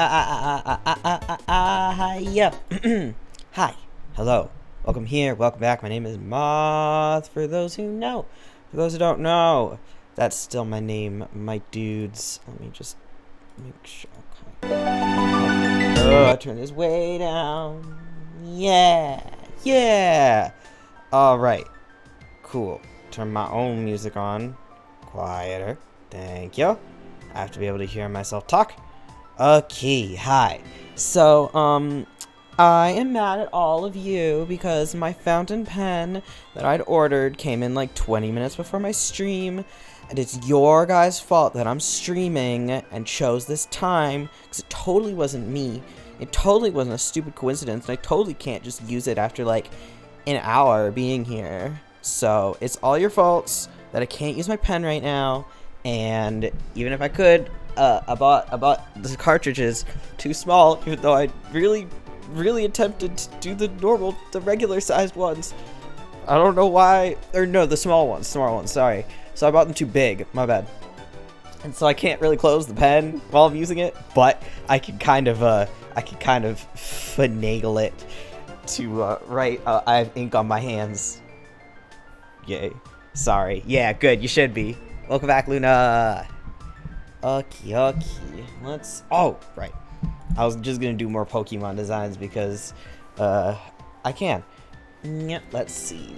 Hiya. Hi. Hello. Welcome here. Welcome back. My name is Moth. For those who know. For those who don't know, that's still my name, my dudes. Let me just make sure. Okay. Turn this way down. Yeah. All right. Cool. Turn my own music on. Quieter. Thank you. I have to be able to hear myself talk. Okay, hi. So, I am mad at all of you because my fountain pen that I'd ordered came in like 20 minutes before my stream, and it's your guys' fault that I'm streaming and chose this time, because it totally wasn't me. It totally wasn't a stupid coincidence, and I totally can't just use it after like an hour being here. So, it's all your faults that I can't use my pen right now, and even if I could, I bought the cartridges too small, even though I really attempted to do the regular sized ones. I don't know why, or no, the small ones, sorry. So I bought them too big, my bad. And so I can't really close the pen while I'm using it, but I can kind of finagle it to write. I have ink on my hands. Yay. Sorry. Yeah, good, you should be. Welcome back, Luna. Okay. Let's... Oh, right. I was just gonna do more Pokemon designs because, I can. Yep, let's see.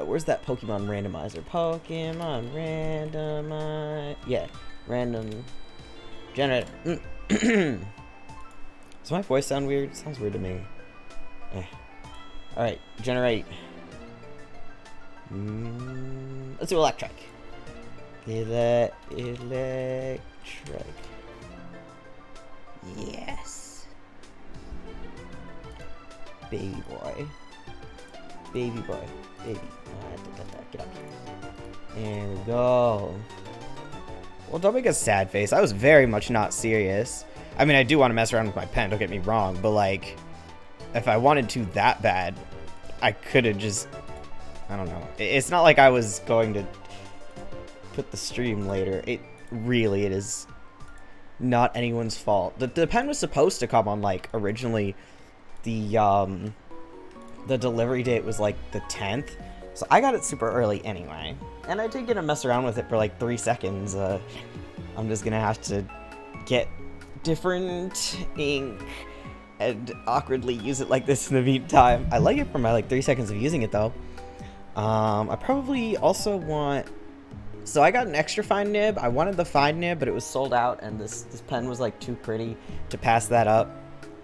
Where's that Pokemon randomizer? Pokemon randomizer. Yeah, random generator. Does my voice sound weird? It sounds weird to me. Alright, generate. Let's do electric. Electric. Yes. Baby boy. Baby. Get up. There we go. Well, don't make a sad face. I was very much not serious. I mean, I do want to mess around with my pen, don't get me wrong, but like, if I wanted to that bad, I could have just, I don't know. It's not like I was going to put the stream later. It is not anyone's fault. The pen was supposed to come on, like, originally the delivery date was like the 10th, so I got it super early anyway, and I did get to mess around with it for like 3 seconds. I'm just gonna have to get different ink and awkwardly use it like this in the meantime. I like it for my like 3 seconds of using it though. I probably also want... So I got an extra fine nib. I wanted the fine nib, but it was sold out, and this pen was like too pretty to pass that up.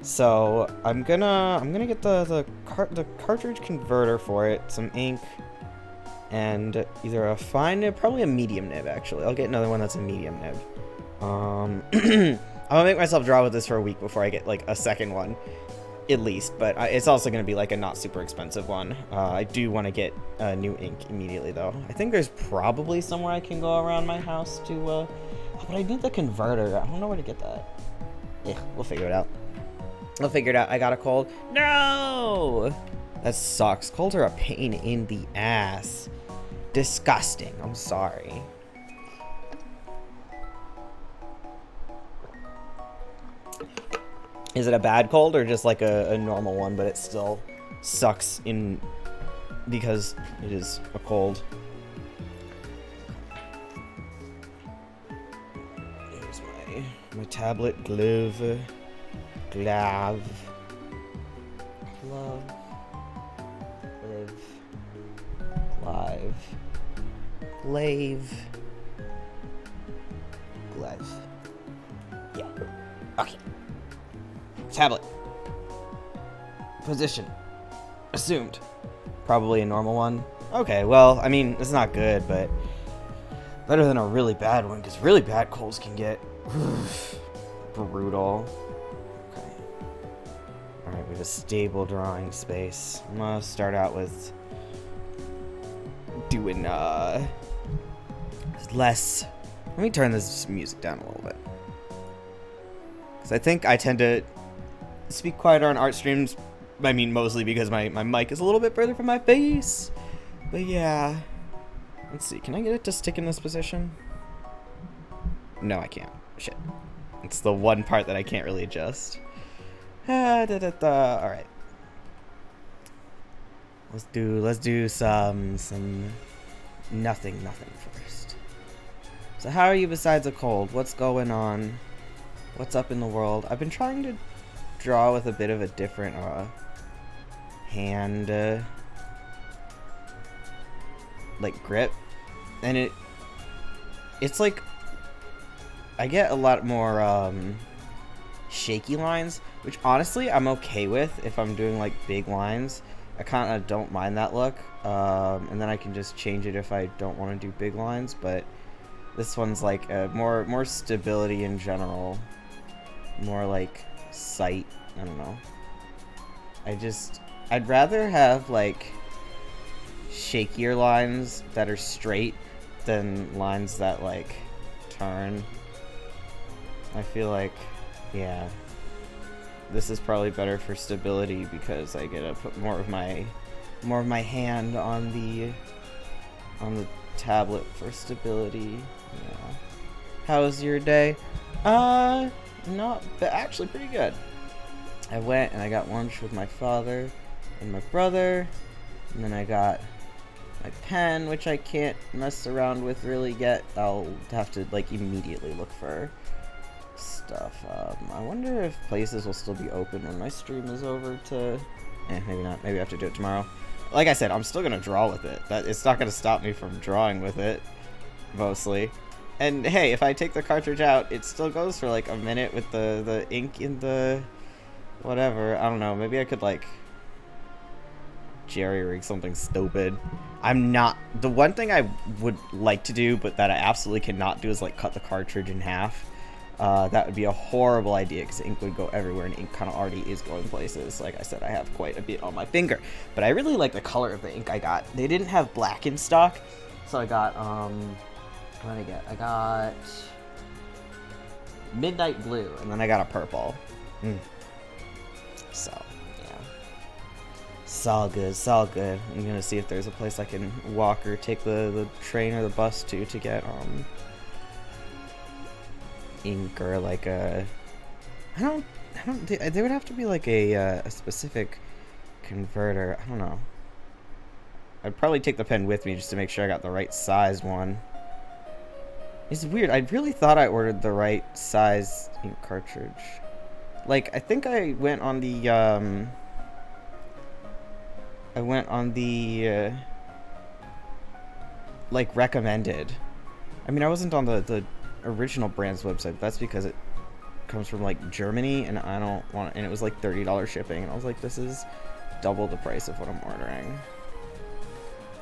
So I'm gonna get the cartridge converter for it, some ink, and either a fine nib, probably a medium nib actually. I'll get another one that's a medium nib. I'm gonna make myself draw with this for a week before I get like a second one, at least. But it's also gonna be like a not super expensive one. I do want to get new ink immediately though. I think there's probably somewhere I can go around my house to, but I need the converter. I don't know where to get that. Yeah, we'll figure it out. I got a cold. No! That sucks. Colds are a pain in the ass. Disgusting. I'm sorry. Is it a bad cold or just like a normal one, but it still sucks in because it is a cold? Here's my tablet glove. Glove. Yeah. Okay. Tablet. Position. Assumed. Probably a normal one. Okay, well, I mean, it's not good, but better than a really bad one, because really bad colds can get brutal. Alright, we have a stable drawing space. I'm gonna start out with doing, less... Let me turn this music down a little bit. Because I think I tend to speak quieter on art streams. I mean, mostly because my mic is a little bit further from my face. But yeah. Let's see, can I get it to stick in this position? No, I can't. Shit. It's the one part that I can't really adjust. Alright. Let's do some nothing first. So how are you besides a cold? What's going on? What's up in the world? I've been trying to draw with a bit of a different hand like grip, and it's like I get a lot more shaky lines, which honestly I'm okay with if I'm doing like big lines. I kind of don't mind that look, and then I can just change it if I don't want to do big lines. But this one's like more stability in general, more like sight. I don't know. I'd rather have like shakier lines that are straight than lines that like turn. I feel like, yeah, this is probably better for stability because I get to put more of my hand on the tablet for stability. Yeah. How's your day? Not bad. Actually pretty good. I went and I got lunch with my father and my brother, and then I got my pen, which I can't mess around with really yet. I'll have to like immediately look for stuff. I wonder if places will still be open when my stream is over to... maybe not. Maybe I have to do it tomorrow. Like I said, I'm still gonna draw with it. It's not gonna stop me from drawing with it, mostly. And hey, if I take the cartridge out, it still goes for like a minute with the ink in the... whatever. I don't know. Maybe I could like jerry-rig something stupid. I'm not... The one thing I would like to do, but that I absolutely cannot do, is like cut the cartridge in half. That would be a horrible idea because ink would go everywhere, and ink kind of already is going places. Like I said, I have quite a bit on my finger. But I really like the color of the ink I got. They didn't have black in stock, so I got, what did I get? I got midnight blue, and then I got a purple. So, yeah. It's all good, it's all good. I'm gonna see if there's a place I can walk or take the train or the bus to get, ink or like a... I don't... There would have to be like a specific converter. I don't know. I'd probably take the pen with me just to make sure I got the right size one. It's weird. I really thought I ordered the right size ink cartridge. Like, I think I went on the... like, recommended. I mean, I wasn't on the original brand's website. That's because it comes from, like, Germany, and I don't want... And it was, like, $30 shipping. And I was like, this is double the price of what I'm ordering.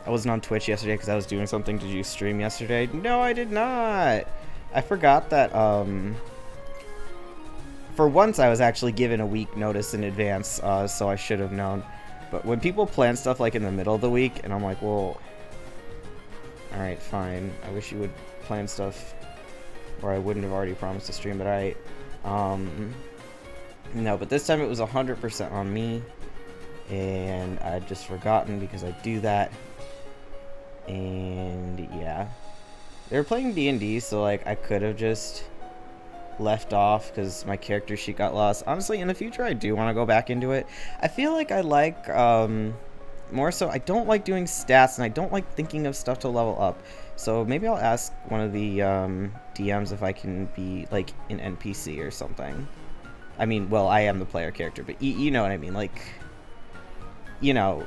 I wasn't on Twitch yesterday because I was doing something. Did you stream yesterday? No, I did not. I forgot that, for once, I was actually given a week notice in advance, so I should have known. But when people plan stuff like in the middle of the week, and I'm like, well, alright, fine. I wish you would plan stuff where I wouldn't have already promised to stream, but no, but this time it was 100% on me, and I'd just forgotten because I do that. And yeah, they were playing D&D, so like I could have just left off because my character sheet got lost. Honestly, in the future, I do want to go back into it. I feel like I like more so. I don't like doing stats, and I don't like thinking of stuff to level up. So maybe I'll ask one of the DMs if I can be like an NPC or something. I mean, well, I am the player character, but you know what I mean. Like, you know,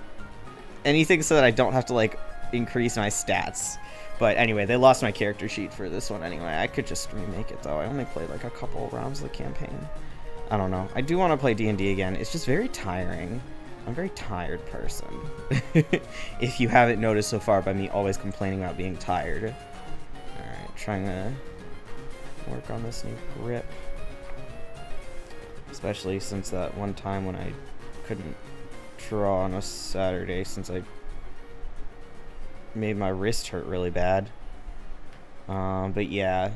anything so that I don't have to like increase my stats. But anyway, they lost my character sheet for this one anyway. I could just remake it though. I only played like a couple rounds of the campaign. I don't know. I do want to play D&D again. It's just very tiring. I'm a very tired person. If you haven't noticed so far by me always complaining about being tired. Alright, trying to work on this new grip. Especially since that one time when I couldn't draw on a Saturday since I made my wrist hurt really bad. But yeah,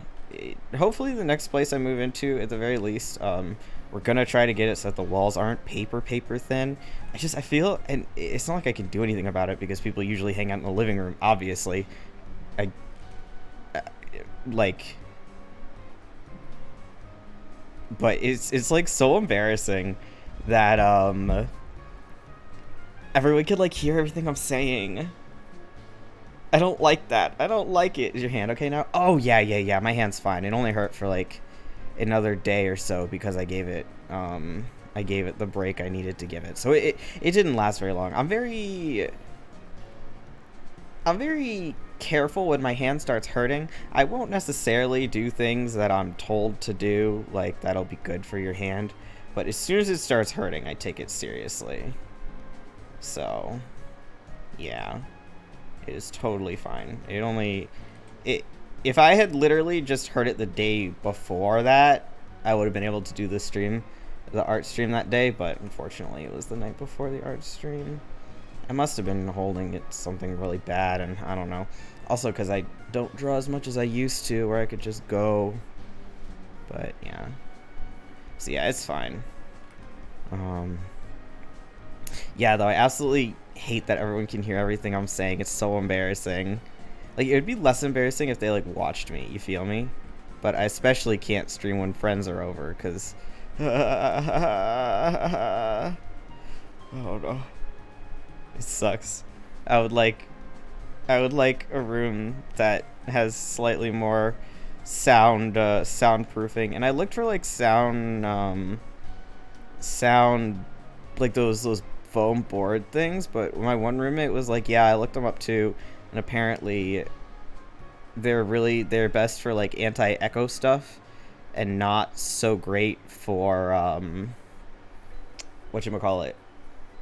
hopefully the next place I move into, at the very least, we're gonna try to get it so that the walls aren't paper thin. I feel, and it's not like I can do anything about it because people usually hang out in the living room, obviously. but it's like so embarrassing that everyone could like hear everything I'm saying. I don't like that. I don't like it. Is your hand okay now? Oh yeah. My hand's fine. It only hurt for like another day or so because I gave it the break I needed to give it. So it didn't last very long. I'm very careful when my hand starts hurting. I won't necessarily do things that I'm told to do, like that'll be good for your hand. But as soon as it starts hurting, I take it seriously. So, yeah, it is totally fine. If I had literally just heard it the day before that, I would have been able to do the art stream that day, but unfortunately it was the night before the art stream. I must have been holding it something really bad, and I don't know. Also, because I don't draw as much as I used to, where I could just go. But, yeah. So, yeah, it's fine. Yeah, though, I absolutely hate that everyone can hear everything I'm saying. It's so embarrassing. Like, it would be less embarrassing if they, like, watched me. You feel me? But I especially can't stream when friends are over, because... oh, no. It sucks. I would like a room that has slightly more soundproofing, and I looked for like sound like those foam board things, but my one roommate was like, yeah, I looked them up too, and apparently they're best for like anti-echo stuff and not so great for whatchamacallit,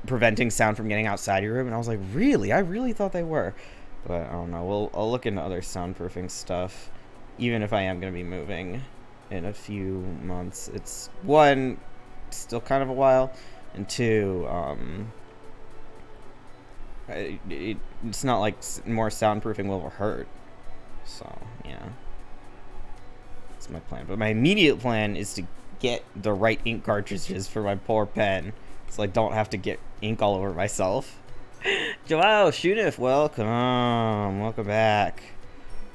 preventing sound from getting outside your room. And I was like, really? I really thought they were. But I don't know. I'll look into other soundproofing stuff, even if I am going to be moving in a few months. It's one, still kind of a while, and two, it's not like more soundproofing will hurt. So yeah, that's my plan. But my immediate plan is to get the right ink cartridges for my poor pen, so I don't have to get ink all over myself. Joao, Shunif, welcome back.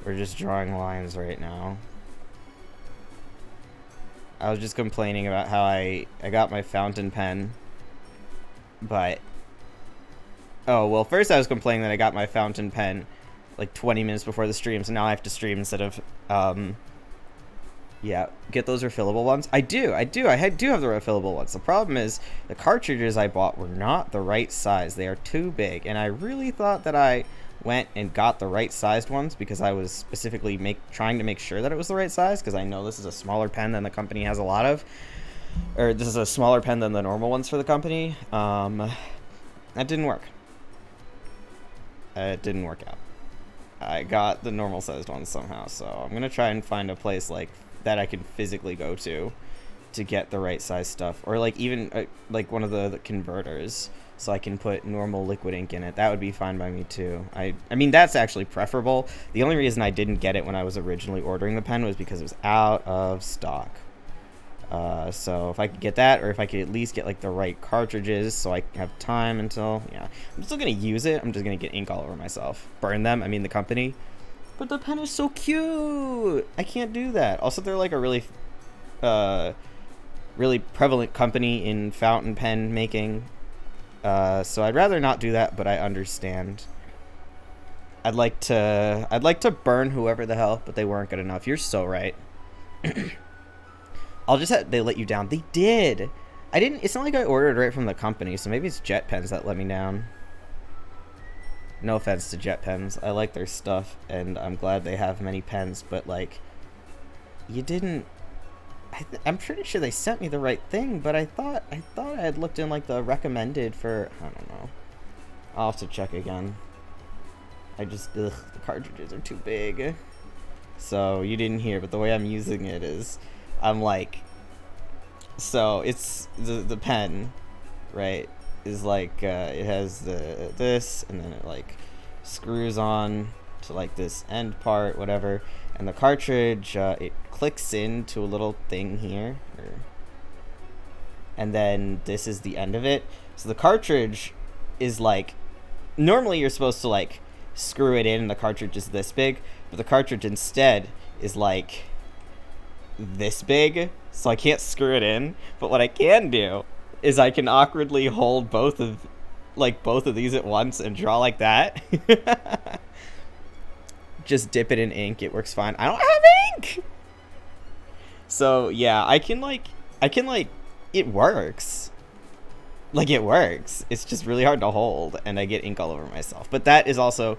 We're just drawing lines right now. I was just complaining about how I got my fountain pen, but first I was complaining that I got my fountain pen like 20 minutes before the stream, so now I have to stream instead of get those refillable ones. I do have the refillable ones. The problem is the cartridges I bought were not the right size. They are too big, and I really thought that I went and got the right sized ones because I was specifically trying to make sure that it was the right size, because I know this is a smaller pen than the company has a lot of, or this is a smaller pen than the normal ones for the company. That didn't work. It didn't work out. I got the normal sized ones somehow, so I'm gonna try and find a place like that I can physically go to get the right size stuff, or like even like one of the converters, so I can put normal liquid ink in it. That would be fine by me too. I mean, that's actually preferable. The only reason I didn't get it when I was originally ordering the pen was because it was out of stock. So if I could get that, or if I could at least get like the right cartridges so I have time until, I'm still gonna use it. I'm just gonna get ink all over myself, burn them, I mean the company. But the pen is so cute. I can't do that. Also, they're like a really prevalent company in fountain pen making. So I'd rather not do that, but I understand. I'd like to burn whoever the hell, but they weren't good enough. You're so right. They let you down. They did. It's not like I ordered right from the company, so maybe it's Jet Pens that let me down. No offense to Jet Pens. I like their stuff, and I'm glad they have many pens, but, like, you didn't... I'm pretty sure they sent me the right thing, but I thought I had looked in, like, the recommended for... I don't know. I'll have to check again. The cartridges are too big. So, you didn't hear, but the way I'm using it is... I'm like... So, it's... The pen, right? Is like it has this, and then it like screws on to like this end part, whatever, and the cartridge it clicks into a little thing here, and then this is the end of it. So the cartridge is like, normally you're supposed to like screw it in and the cartridge is this big, but the cartridge instead is like this big, so I can't screw it in. But what I can do is I can awkwardly hold both of these at once and draw like that. Just dip it in ink. It works fine. I don't have ink. So yeah, I can it works. Like, it works. It's just really hard to hold, and I get ink all over myself. But that is also,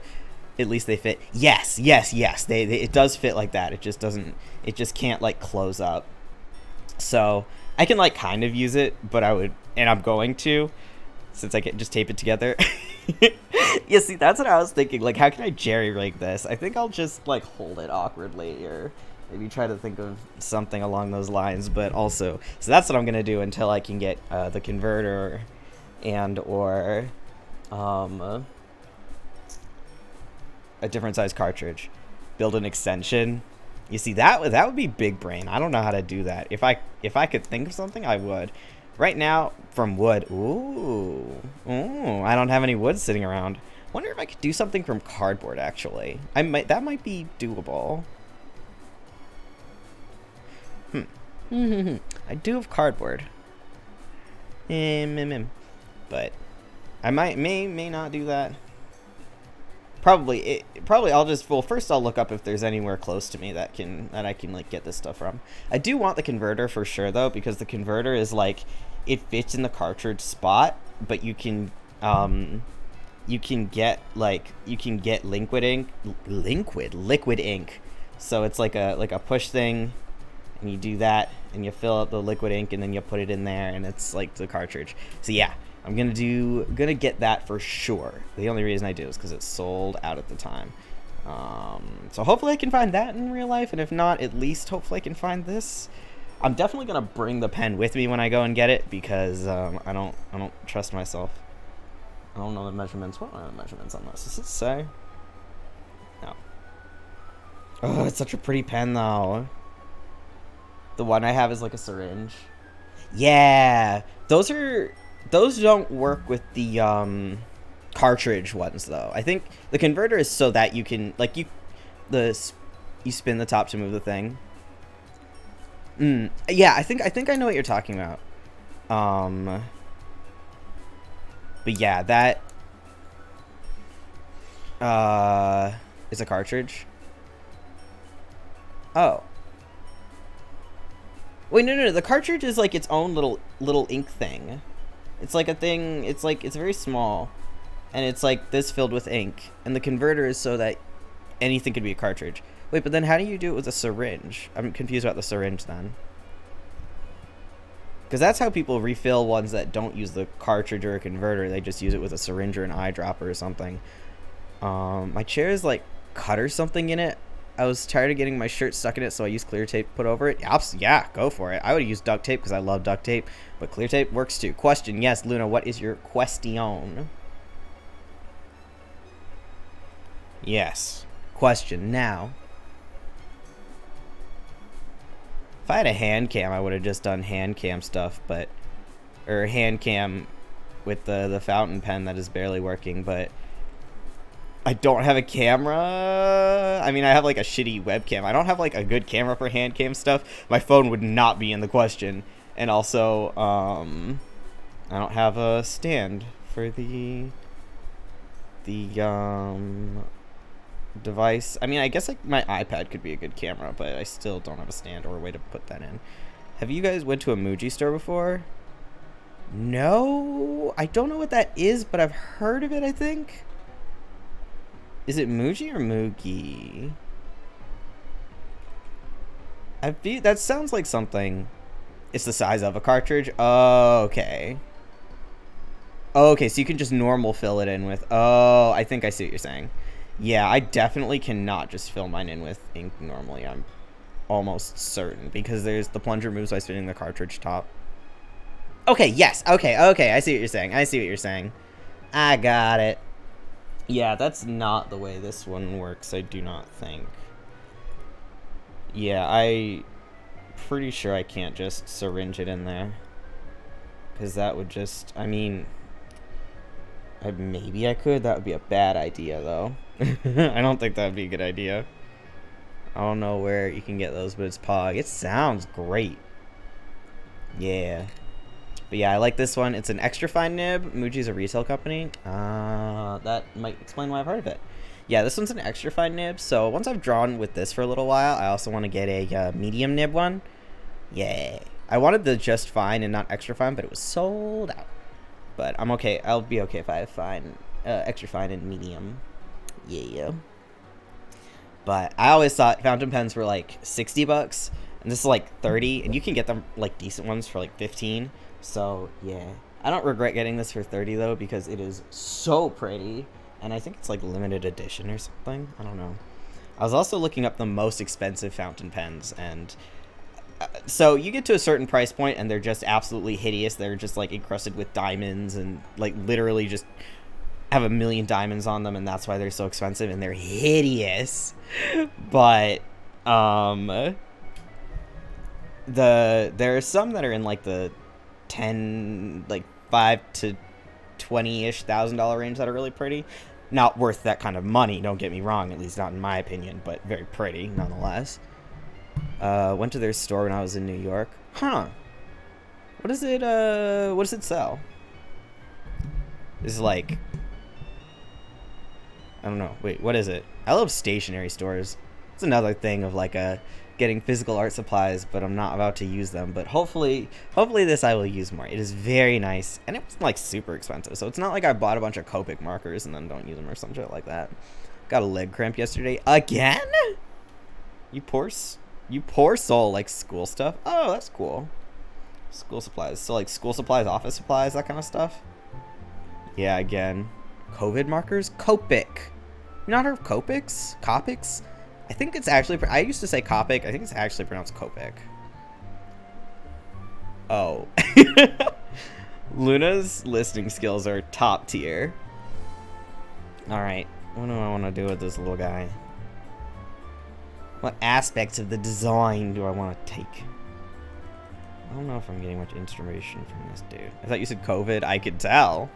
at least they fit. Yes. It does fit like that. It just can't like close up. So I can like kind of use it, but I'm going to, since I can just tape it together. Yeah, see, that's what I was thinking. Like, how can I jerry rig this? I think I'll just like hold it awkwardly, or maybe try to think of something along those lines. But also, so that's what I'm gonna do until I can get the converter or a different size cartridge. Build an extension. You see, that would be big brain. I don't know how to do that. If I could think of something, I would. Right now, from wood. Ooh, I don't have any wood sitting around. Wonder if I could do something from cardboard. Actually, that might be doable. I do have cardboard. But I may not do that. Probably first I'll look up if there's anywhere close to me that I can like get this stuff from. I do want the converter for sure though, because the converter is like, it fits in the cartridge spot, but you can get liquid ink. So it's like a push thing, and you do that, and you fill up the liquid ink, and then you put it in there, and it's like the cartridge. So yeah, I'm gonna get that for sure. The only reason I do is because it's sold out at the time. So hopefully I can find that in real life, and if not, at least hopefully I can find this. I'm definitely gonna bring the pen with me when I go and get it, because I don't trust myself. I don't know the measurements. What are the measurements on this? Does it say? No. Oh, it's such a pretty pen though. The one I have is like a syringe. Yeah, those don't work with the cartridge ones though. I think the converter is so that you can you spin the top to move the thing. Yeah, I think I know what you're talking about. But yeah, that is a cartridge. Oh. Wait, no. The cartridge is like its own little ink thing. It's like a thing. It's very small, and it's like this filled with ink. And the converter is so that anything could be a cartridge. Wait, but then how do you do it with a syringe? I'm confused about the syringe then. Because that's how people refill ones that don't use the cartridge or a converter. They just use it with a syringe or an eyedropper or something. My chair is like cut or something in it. I was tired of getting my shirt stuck in it, so I used clear tape to put over it. Yeah, go for it. I would use duct tape because I love duct tape, but clear tape works too. Question, yes, Luna, what is your question? Yes. Question now. If I had a hand cam, I would have just done hand cam stuff, or hand cam with the fountain pen that is barely working, but I don't have a camera. I mean, I have like a shitty webcam. I don't have like a good camera for hand cam stuff. My phone would not be in the question. And also, I don't have a stand for the device. I mean, I guess like my iPad could be a good camera, but I still don't have a stand or a way to put that in. Have you guys went to a Muji store before? No, I don't know what that is, but I've heard of it, I think. Is it Muji or Mugi? That sounds like something. It's the size of a cartridge. Oh, okay. Okay, so you can just normal fill it in with. Oh, I think I see what you're saying. Yeah, I definitely cannot just fill mine in with ink normally. I'm almost certain, because there's the plunger moves by spinning the cartridge top. Okay, yes. Okay. I see what you're saying. I got it. Yeah, that's not the way this one works, I do not think. Yeah, I'm pretty sure I can't just syringe it in there. Because that would just, I mean, maybe I could. That would be a bad idea, though. I don't think that would be a good idea. I don't know where you can get those, but it's Pog. It sounds great. Yeah. But yeah, I like this one. It's an extra fine nib. Muji's a retail company. That might explain why I've heard of it. Yeah, this one's an extra fine nib. So once I've drawn with this for a little while, I also want to get a medium nib one. Yeah. I wanted the just fine and not extra fine, but it was sold out. But I'm okay. I'll be okay if I have fine, extra fine and medium. Yeah. But I always thought fountain pens were like 60 bucks, and this is like 30, and you can get them like decent ones for like 15. So yeah, I don't regret getting this for 30 though, because it is so pretty, and I think it's like limited edition or something. I don't know. I was also looking up the most expensive fountain pens, and so you get to a certain price point and they're just absolutely hideous. They're just like encrusted with diamonds and like literally just have a million diamonds on them, and that's why they're so expensive, and they're hideous. But there are some that are in like the 10, like 5 to 20-ish $1,000 range that are really pretty. Not worth that kind of money, don't get me wrong, at least not in my opinion, but very pretty nonetheless. Went to their store when I was in New York. Huh. What does it sell? This is like, I don't know. Wait, what is it? I love stationery stores. It's another thing of like getting physical art supplies, but I'm not about to use them. But hopefully this I will use more. It is very nice, and it wasn't like super expensive, so it's not like I bought a bunch of Copic markers and then don't use them or some shit like that. Got a leg cramp yesterday again. You poor soul. Like school stuff. Oh, that's cool. School supplies. So like school supplies, office supplies, that kind of stuff. Yeah, again. COVID markers? Copic. You not heard of Copics? Copics? I think it's actually, I used to say Copic. I think it's actually pronounced Copic. Oh. Luna's listening skills are top tier. Alright. What do I want to do with this little guy? What aspects of the design do I want to take? I don't know if I'm getting much inspiration from this dude. I thought you said COVID. I could tell.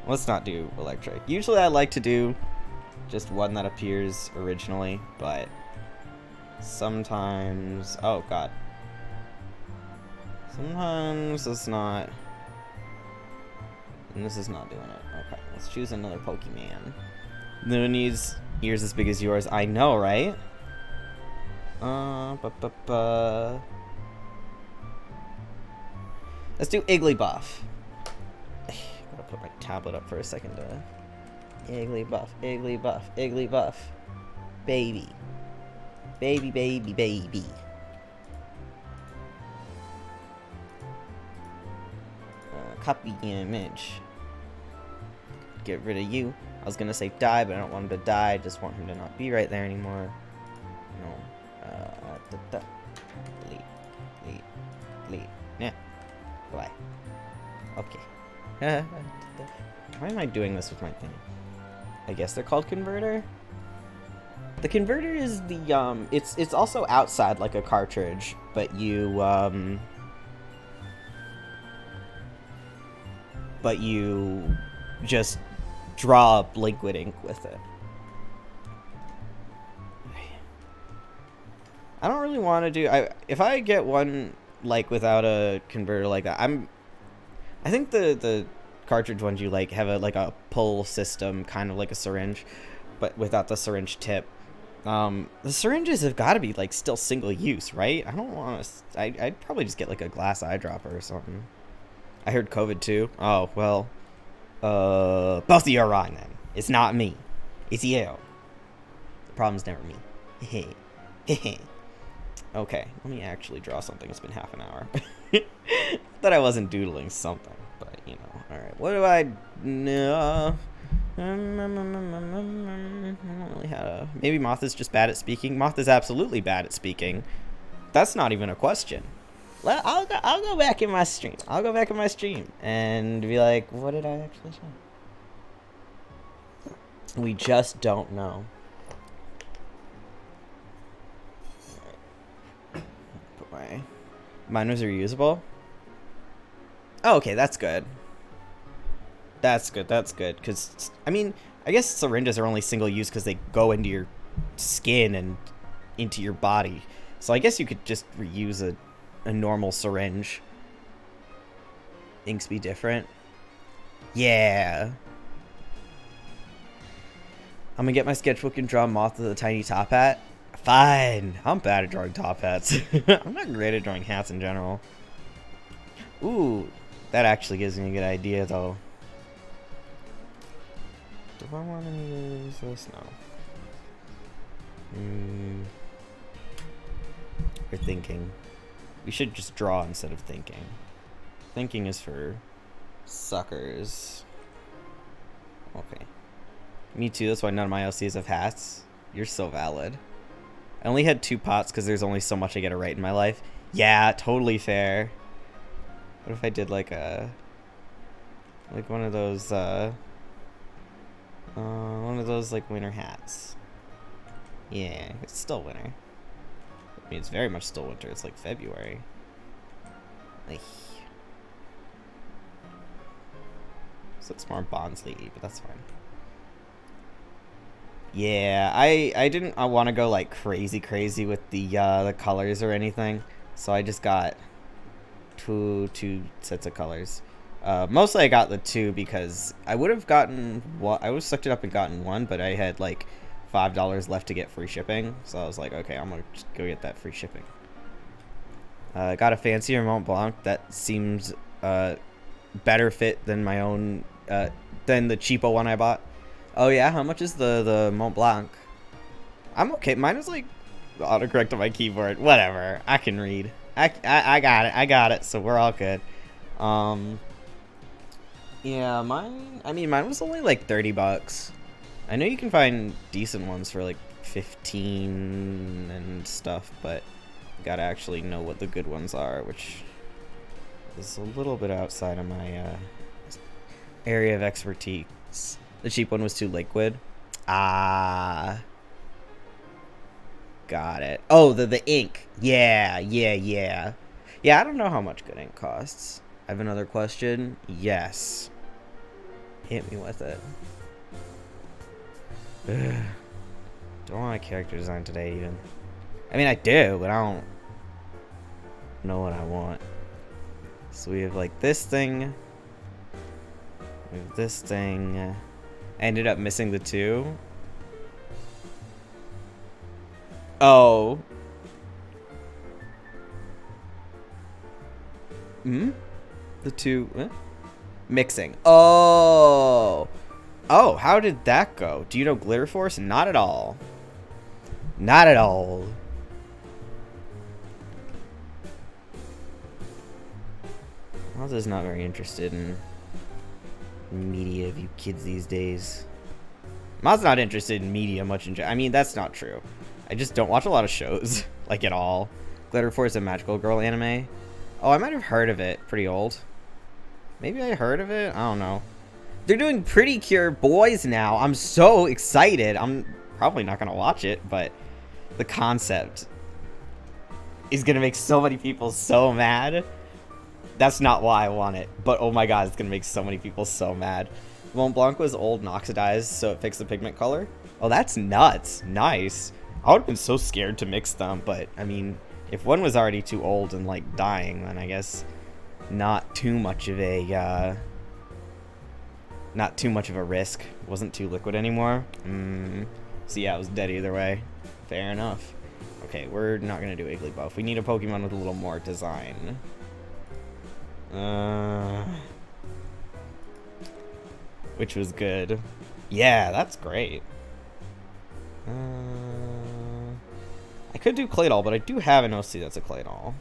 Let's not do electric. Usually I like to do just one that appears originally, but sometimes... Oh, God. Sometimes it's not... And this is not doing it. Okay, let's choose another Pokemon. Luna needs ears as big as yours. I know, right? Let's do Igglybuff. Gotta put my tablet up for a second. Igglybuff, Igglybuff, Igglybuff. Baby. Baby, baby, baby. Copy image. Get rid of you. I was gonna say die, but I don't want him to die. I just want him to not be right there anymore. No. Delete. Yeah. Bye. Okay. Why am I doing this with my thing? I guess they're called converter. The converter is the it's also outside like a cartridge, but you just draw up liquid ink with it. I don't really want to do... if I get one like without a converter like that, I think the cartridge ones you like have a pull system, kind of like a syringe, but without the syringe tip. The syringes have got to be like still single use, right? I don't want to... I'd probably just get like a glass eyedropper or something. I heard COVID too. Oh, well. Both of you are wrong then. It's not me. It's you. The problem's never me. Okay, let me actually draw something. It's been half an hour. Thought I wasn't doodling something, but you know. Alright, what do I know? I don't really have maybe Moth is just bad at speaking. Moth is absolutely bad at speaking. That's not even a question. I'll go back in my stream. I'll go back in my stream and be like, what did I actually say? We just don't know. Put my... Mine was reusable? Oh, okay, that's good. That's good, because, I mean, I guess syringes are only single use because they go into your skin and into your body. So I guess you could just reuse a normal syringe. inks be different? Yeah. I'm gonna get my sketchbook and draw Moth with a tiny top hat. Fine. I'm bad at drawing top hats. I'm not great at drawing hats in general. Ooh, that actually gives me a good idea, though. Do I want to use this? No. We're thinking. We should just draw instead of thinking. Thinking is for suckers. Okay. Me too, that's why none of my LCs have hats. You're so valid. I only had 2 pots because there's only so much I get to write in my life. Yeah, totally fair. What if I did like a... like one of those like winter hats. Yeah, it's still winter. I mean, it's very much still winter. It's like February. Like... this looks more Bondsley-y, but that's fine. Yeah, I didn't want to go like crazy with the colors or anything, so I just got two sets of colors. Mostly I got the 2 because I would have gotten I would have sucked it up and gotten 1, but I had like $5 left to get free shipping, so I was like, okay, I'm gonna just go get that free shipping. I got a fancier Mont Blanc that seemed better fit than my own than the cheapo one I bought. Oh yeah, how much is the Mont Blanc? I'm okay. Mine is like autocorrect on my keyboard. Whatever. I can read. I got it. I got it. So we're all good. Yeah, mine. I mean, mine was only like $30. I know you can find decent ones for like 15 and stuff, but you gotta actually know what the good ones are, which is a little bit outside of my area of expertise. The cheap one was too liquid. Ah. Got it. Oh, the ink. Yeah. Yeah, I don't know how much good ink costs. I have another question. Yes. Hit me with it. Ugh. Don't want a character design today, even. I mean, I do, but I don't know what I want. So we have, like, this thing. We have this thing. I ended up missing the 2. Oh. The 2. Mixing. Oh. Oh, how did that go? Do you know Glitter Force? Not at all. Not at all. Moth is not very interested in media of you kids these days. Moth's not interested in media much in general. I mean, that's not true. I just don't watch a lot of shows, like at all. Glitter Force, a magical girl anime. Oh, I might have heard of it. Pretty old. Maybe I heard of it? I don't know. They're doing Pretty Cure Boys now. I'm so excited. I'm probably not going to watch it, but the concept is going to make so many people so mad. That's not why I want it, but oh my god, it's going to make so many people so mad. Mont Blanc was old and oxidized, so it fixed the pigment color. Oh, that's nuts. Nice. I would have been so scared to mix them, but I mean, if one was already too old and like dying, then I guess not too much of a risk. It wasn't too liquid anymore. So yeah, it was dead either way. Fair enough. Okay, we're not gonna do Igglybuff. We need a Pokemon with a little more design. Which was good. Yeah, that's great. I could do Claydol, but I do have an OC that's a Claydol.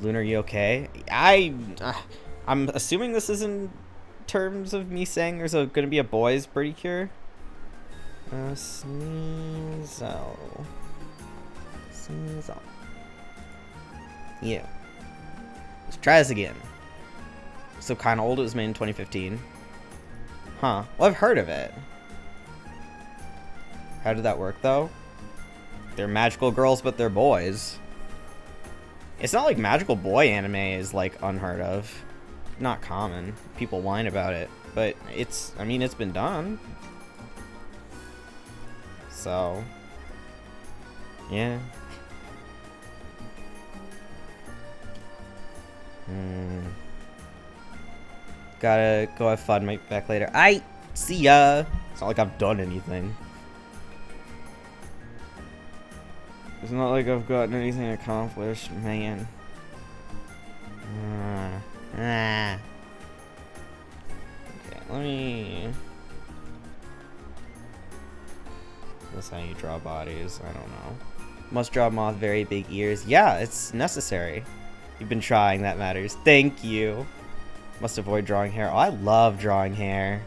Lunar, you okay? I'm assuming this is in terms of me saying there's gonna be a boys Pretty Cure. Sneasel. Yeah. Let's try this again. So kind of old. It was made in 2015. Huh. Well, I've heard of it. How did that work, though? They're magical girls, but they're boys. It's not like magical boy anime is, like, unheard of. Not common. People whine about it. But it's, I mean, it's been done. So. Yeah. Gotta go have fun. Might be back later. See ya. It's not like I've done anything. It's not like I've gotten anything accomplished, man. Okay, let me... That's how you draw bodies. I don't know. Must draw Moth very big ears. Yeah, it's necessary. You've been trying, that matters. Thank you. Must avoid drawing hair. Oh, I love drawing hair.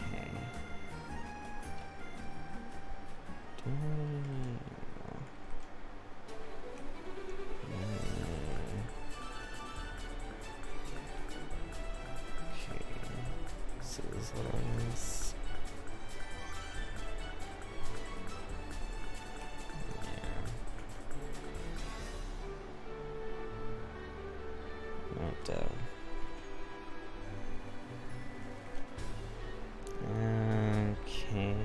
Okay. Scissors. Okay.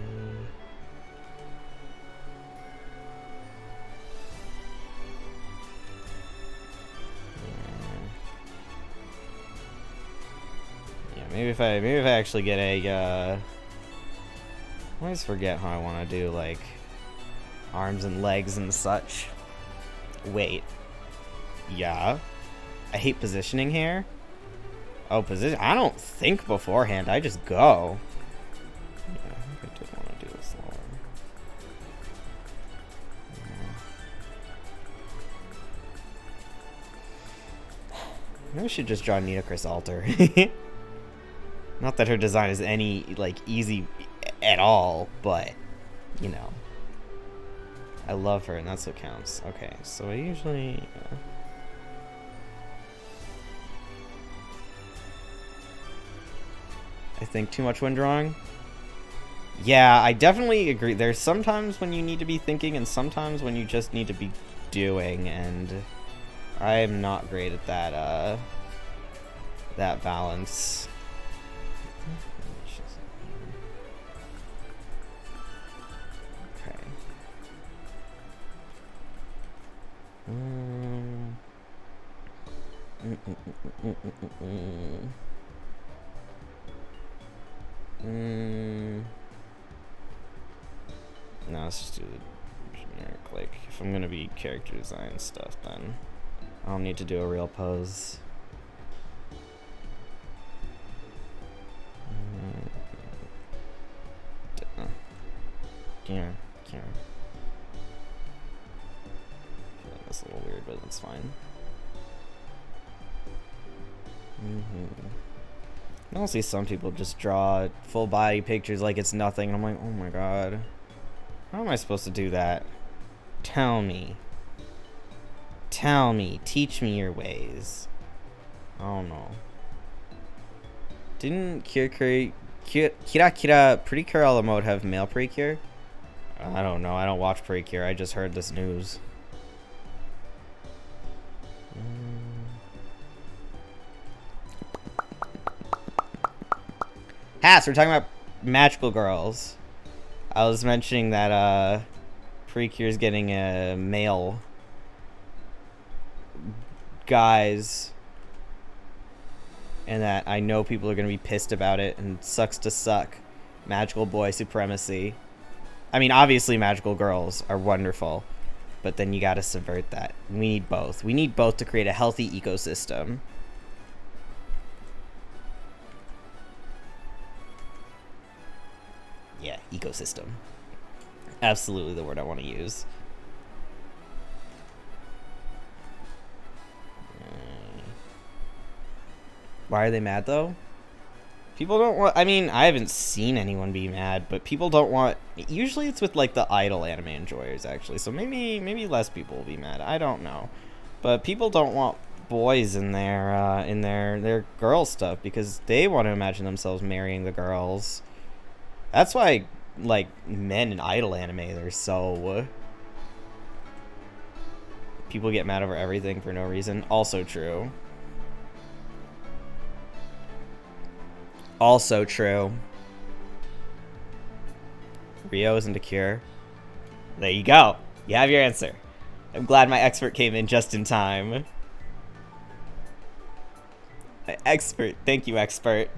Yeah, maybe if I actually get a I always forget how I want to do like arms and legs and such. Wait. Yeah. I hate positioning here. Oh, position. I don't think beforehand. I just go. Yeah, I think I did want to do this long. Maybe I should just draw Nina Chris Alter. Not that her design is any like easy at all, but you know, I love her, and that's what counts. Okay, so I usually. I think too much when drawing. Yeah, I definitely agree. There's sometimes when you need to be thinking and sometimes when you just need to be doing, and I am not great at that that balance. Okay. No, let's just do the generic, like, if I'm gonna be character design stuff, then I'll need to do a real pose. Yeah. That's a little weird, but that's fine. I don't see some people just draw full body pictures like it's nothing, and I'm like, oh my god. How am I supposed to do that? Tell me. Tell me. Teach me your ways. I don't know. Didn't Kira Pretty Cure a la Mode have male Precure? I don't know. I don't watch Precure. I just heard this news. So we're talking about magical girls. I was mentioning that Precure's getting a male guys, and that I know people are gonna be pissed about it, and sucks to suck. Magical boy supremacy. I mean, obviously magical girls are wonderful, but then you gotta subvert that. We need both. We need both to create a healthy ecosystem. Yeah, ecosystem. Absolutely the word I want to use. Why are they mad though? People don't want. I mean, I haven't seen anyone be mad, but people don't want. Usually, it's with like the idol anime enjoyers, actually. So maybe less people will be mad. I don't know, but people don't want boys in their girl stuff because they want to imagine themselves marrying the girls. That's why, like, men in idol anime, they're so... People get mad over everything for no reason. Also true. Also true. Rio isn't a cure. There you go. You have your answer. I'm glad my expert came in just in time. Expert. Thank you, expert.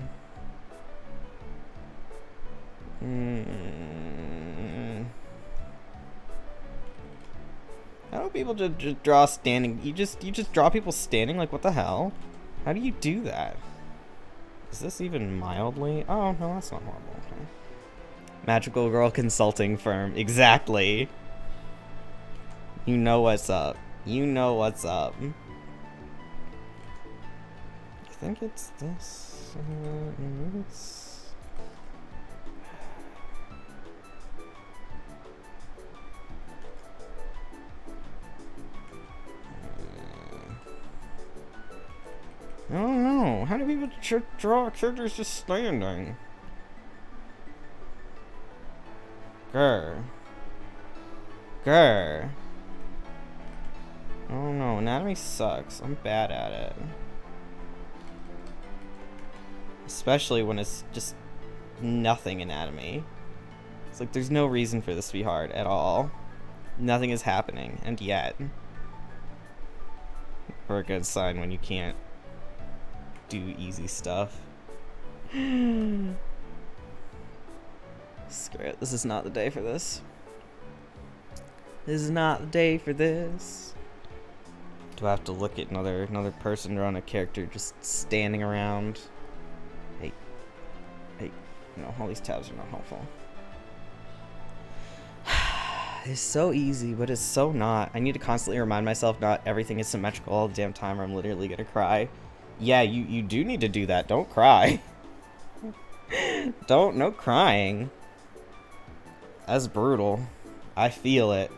How do people just draw standing? You just draw people standing? Like, what the hell? How do you do that? Is this even mildly? Oh, no, that's not horrible. Okay. Magical girl consulting firm. Exactly. You know what's up. You know what's up. I think it's this. I don't know. How do people draw characters just standing? Grr. Grr. I don't know. Anatomy sucks. I'm bad at it. Especially when it's just nothing anatomy. It's like there's no reason for this to be hard at all. Nothing is happening, and yet. For a good sign when you can't do easy stuff. Screw it. This is not the day for this. This is not the day for this. Do I have to look at another person drawing a character just standing around? Hey, no, all these tabs are not helpful. It's so easy, but it's so not. I need to constantly remind myself not everything is symmetrical all the damn time or I'm literally gonna cry. Yeah, you do need to do that. Don't cry. No crying. That's brutal. I feel it.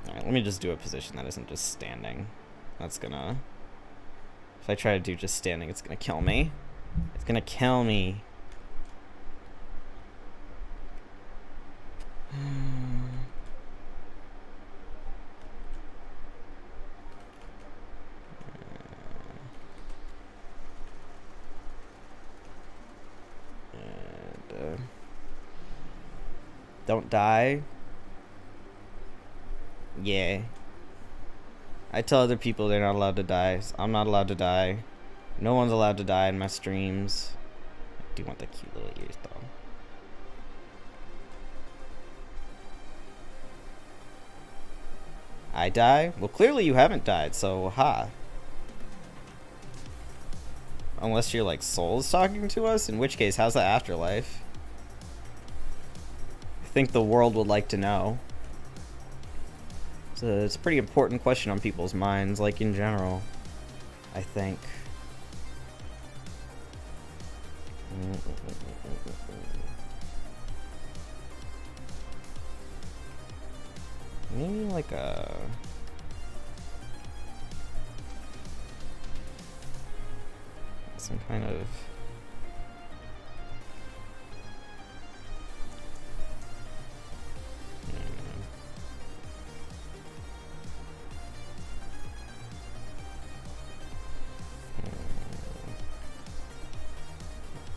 Alright, let me just do a position that isn't just standing. That's gonna... If I try to do just standing, it's gonna kill me. It's gonna kill me. Don't die. Yeah. I tell other people they're not allowed to die. So I'm not allowed to die. No one's allowed to die in my streams. I do want the cute little ears though. I die? Well, clearly you haven't died, so ha. Unless you're like souls talking to us, in which case, how's the afterlife? I think the world would like to know. It's a pretty important question on people's minds, like in general, I think. Maybe like a... some kind of...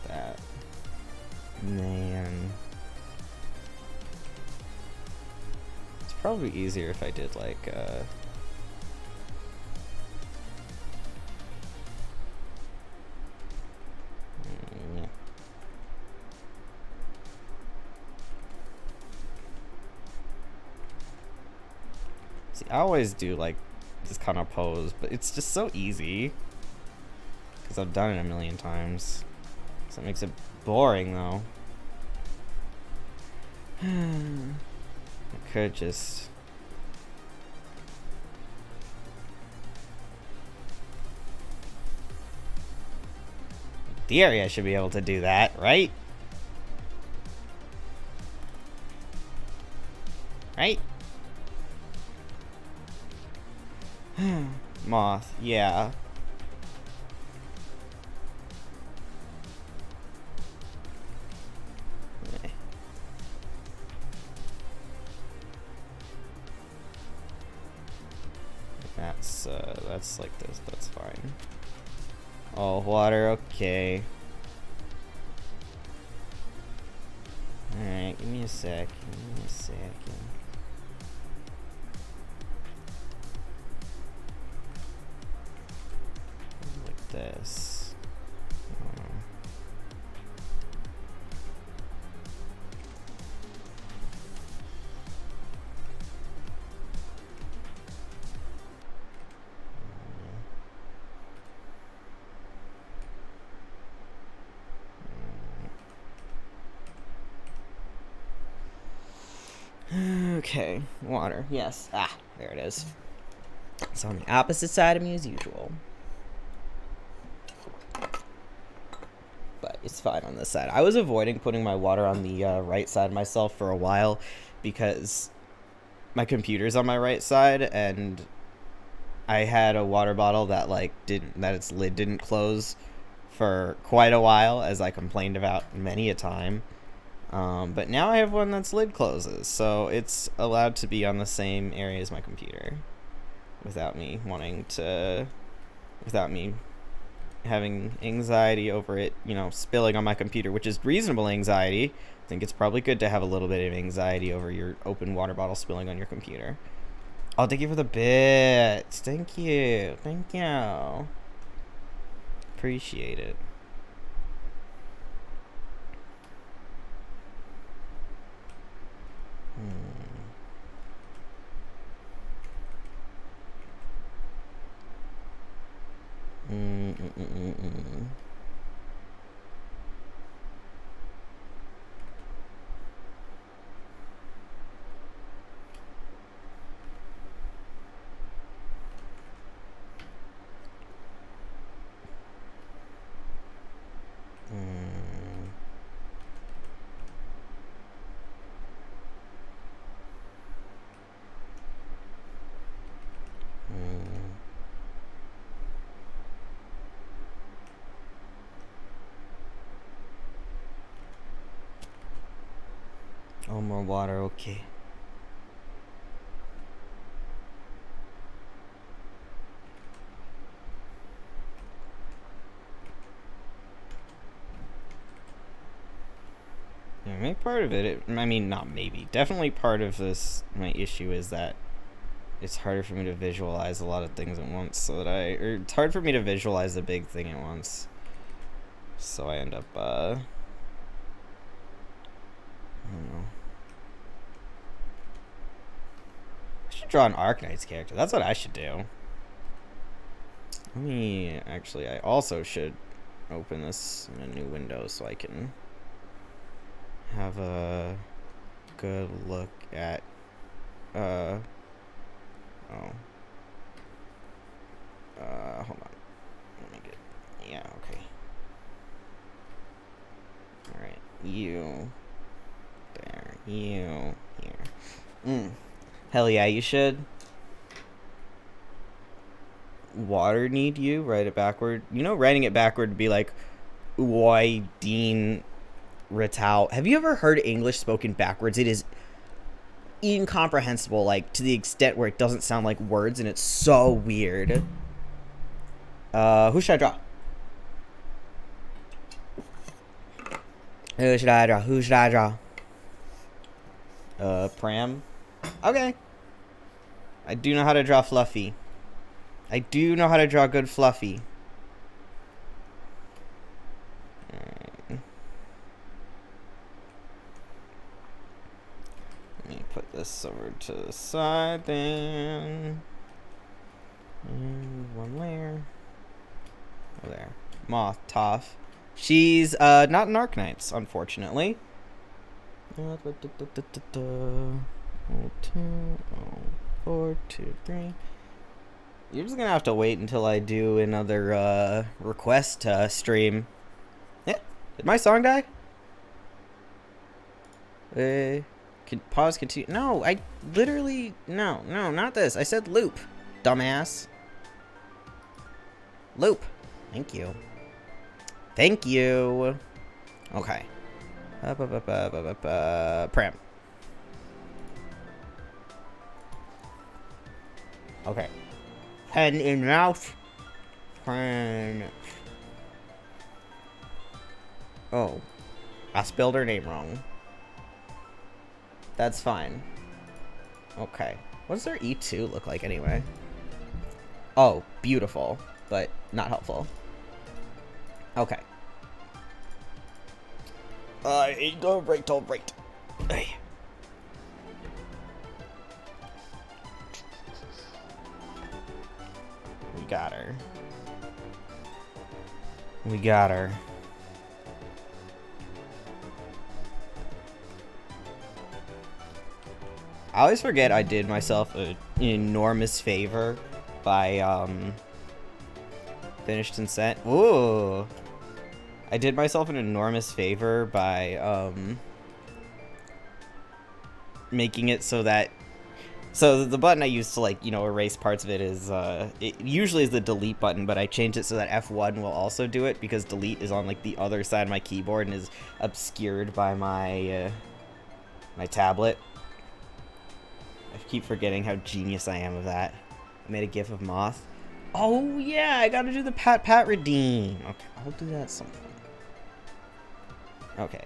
that. Man. It's probably easier if I did like yeah. See, I always do like this kind of pose, but it's just so easy because I've done it a million times. So it makes it boring though. I could just... The area should be able to do that, right? Right? Moth, yeah. That's like this, that's fine. Oh, water, okay. a sec. Give me a second. Like this. Okay, water. Yes. Ah, there it is. It's on the opposite side of me as usual. But it's fine on this side. I was avoiding putting my water on the right side of myself for a while because my computer's on my right side and I had a water bottle that its lid didn't close for quite a while, as I complained about many a time. But now I have one that's lid closes, so it's allowed to be on the same area as my computer without me having anxiety over it, spilling on my computer, which is reasonable anxiety. I think it's probably good to have a little bit of anxiety over your open water bottle spilling on your computer. Oh, thank you for the bits. Thank you. Thank you. Appreciate it. Oh, more water, okay. Yeah, maybe part of it, I mean, not maybe, definitely part of my issue is that it's harder for me to visualize a lot of things at once, or it's hard for me to visualize a big thing at once. So I end up, I don't know. I should draw an Arknight's character. That's what I should do. I also should open this in a new window so I can have a good look at, hold on. Let me yeah, okay. Alright, you. There, you. Here. Hell yeah, you should. Water need you? Write it backward. Writing it backward would be like, Uoi Dean Ritao. Have you ever heard English spoken backwards? It is incomprehensible, to the extent where it doesn't sound like words, and it's so weird. Who should I draw? Who should I draw? Pram? Okay. I do know how to draw Fluffy. I do know how to draw good Fluffy. Alright. Let me put this over to the side then. And one layer. Oh, there. Moth, Toph. She's not an Arknights, unfortunately. 0, 2, 4, 2, 3. You're just gonna have to wait until I do another request stream. Yeah. Did my song die? Pause, continue. No, I literally... No, not this. I said loop, dumbass. Loop. Thank you. Thank you. Okay. Pram. Okay. Pen in mouth. Pen. Oh. I spelled her name wrong. That's fine. Okay. What does their E2 look like anyway? Oh, beautiful, but not helpful. Okay. Don't break. Hey. We got her. We got her. I always forget I did myself an enormous favor by finished and sent. Ooh. I did myself an enormous favor by making it so that the button I use to, like, you know, erase parts of it is it usually is the delete button, but I changed it so that F1 will also do it because delete is on, like, the other side of my keyboard and is obscured by my my tablet. I keep forgetting how genius I am of that. I made a GIF of Moth. Oh yeah, I gotta do the pat redeem. Okay, I'll do that sometime. Okay,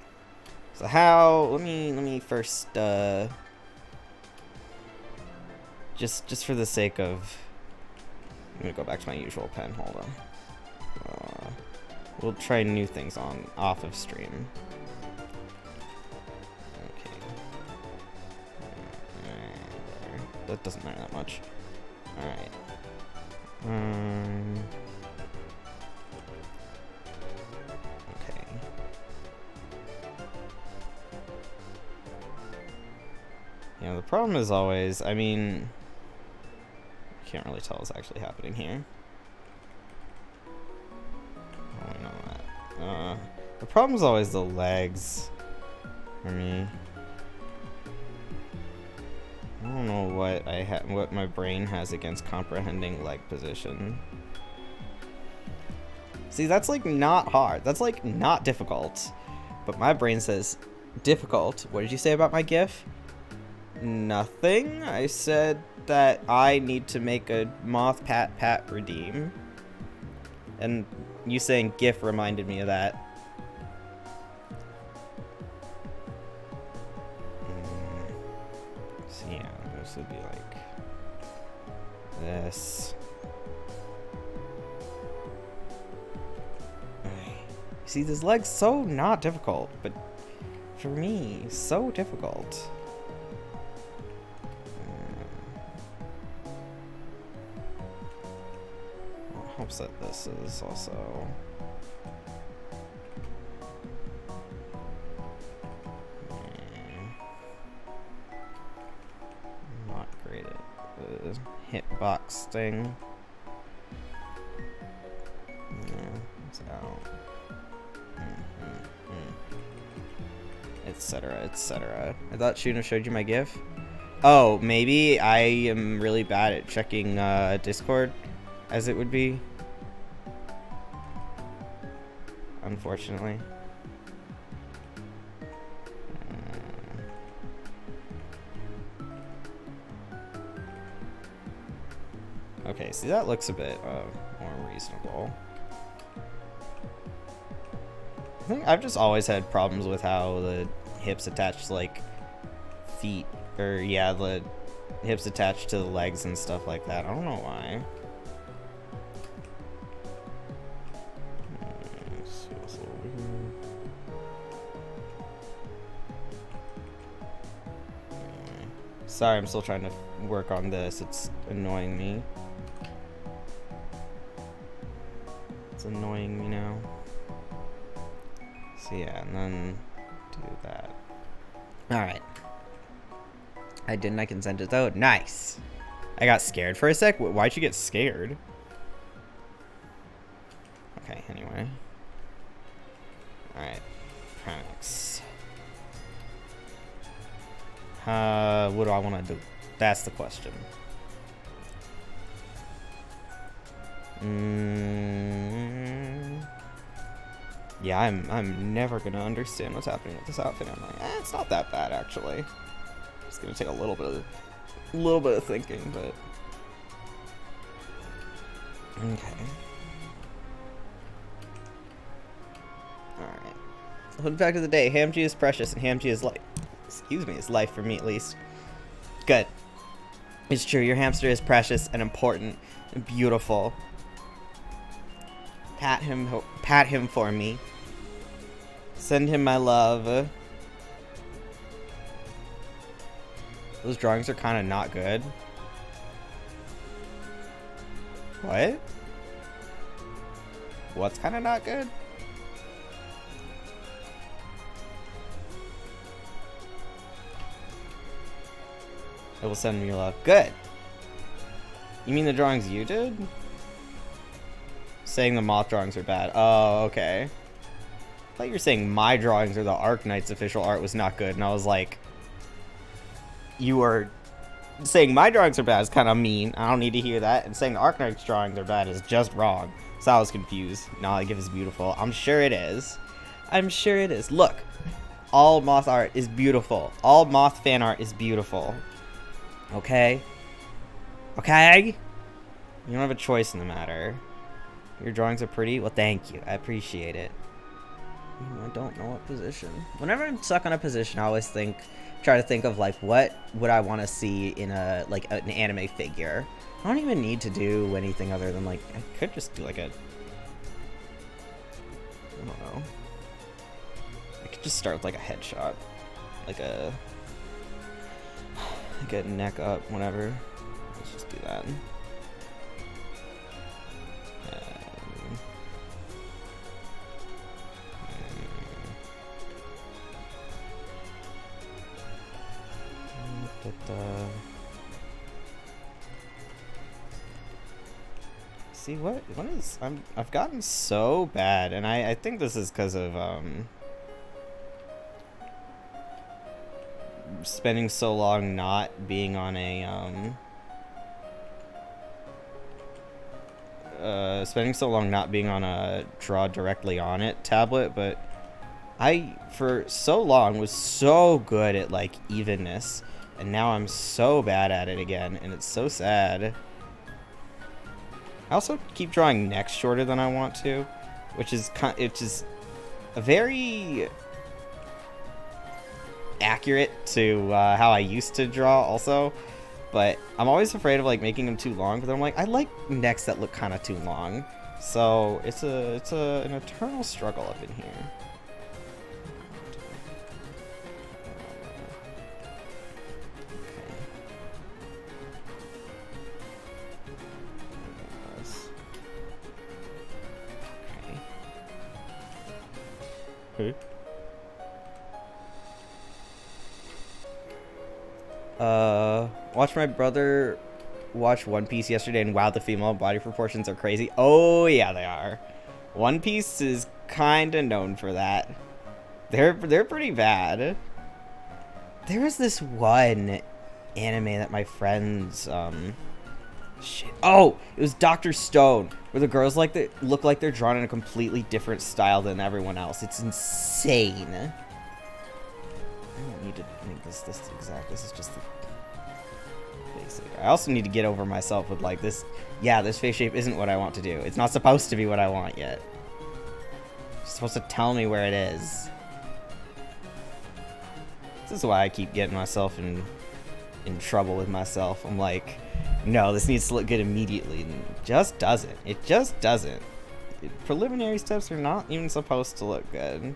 so how? Let me first just for the sake of, I'm gonna go back to my usual pen. Hold on. We'll try new things off of stream. Okay. That doesn't matter that much. All right. Okay. Yeah, the problem is always, I mean, I can't really tell what's actually happening here. Oh, I know that. The problem is always the legs for me. I don't know what my brain has against comprehending leg position. See, that's like not hard. That's like not difficult. But my brain says difficult. What did you say about my GIF? Nothing. I said that I need to make a Moth pat redeem. And you saying GIF reminded me of that. So yeah, this would be like this. See, this leg's so not difficult, but for me, so difficult. Well, it helps that this is also... not great at the hitbox thing. Yeah, it's out. Etc, etc. I thought Shuna showed you my GIF. Oh, maybe I am really bad at checking Discord, as it would be. Unfortunately. Okay, see, that looks a bit more reasonable. I think I've just always had problems with how the hips attach to, like, feet, or yeah, the hips attached to the legs and stuff like that. I don't know why. Sorry, I'm still trying to work on this. It's annoying me. It's annoying me now. So yeah, and then do that. Alright. I consented though. Nice. I got scared for a sec. Why'd you get scared? Okay, anyway. Alright. Pranks. What do I want to do? That's the question. Yeah, I'm never gonna understand what's happening with this outfit. I'm like, it's not that bad actually. It's gonna take a little bit of thinking, but okay. All right. Hood fact of the day: Hamji is precious and Hamji is light. excuse me, is life for me at least. Good. It's true, your hamster is precious and important and beautiful. Pat him for me. Send him my love. Those drawings are kind of not good. What? What's kind of not good? It will send me your love. Good. You mean the drawings you did? Saying the Moth drawings are bad. Oh, okay. I thought you were saying my drawings or the Arknight's official art was not good, and I was like, you were saying my drawings are bad is kind of mean. I don't need to hear that. And saying the Arknight's drawings are bad is just wrong. So I was confused. No, I give is beautiful. I'm sure it is. I'm sure it is. Look, all Moth art is beautiful. All Moth fan art is beautiful. Okay? Okay? You don't have a choice in the matter. Your drawings are pretty? Well, thank you. I appreciate it. I don't know what position. Whenever I'm stuck on a position, I always try to think of, like, what would I want to see in an anime figure. I don't even need to do anything other than, like, I could just do, like, I don't know. I could just start with, like, a headshot. Like a neck up, whatever. Let's just do that. See what is I've gotten so bad, and I think this is because of spending so long not being on a draw directly on it tablet, but I for so long was so good at like evenness, and now I'm so bad at it again, and it's so sad. I also keep drawing necks shorter than I want to, which is a very accurate to how I used to draw also, but I'm always afraid of like making them too long, but I'm like, I like necks that look kind of too long, so it's an eternal struggle up in here. Okay. Watched my brother watch One Piece yesterday, and wow, the female body proportions are crazy. Oh yeah, they are. One Piece is kind of known for that. They're pretty bad. There was this one anime that my friends shit. Oh, it was Dr. Stone, where the girls look like they're drawn in a completely different style than everyone else. It's insane. I don't need to make this exact. This is just the basic. I also need to get over myself with like this. Yeah, this face shape isn't what I want to do. It's not supposed to be what I want yet. It's supposed to tell me where it is. This is why I keep getting myself in trouble with myself. I'm like, no, this needs to look good immediately, and it just doesn't. It just doesn't. Preliminary steps are not even supposed to look good.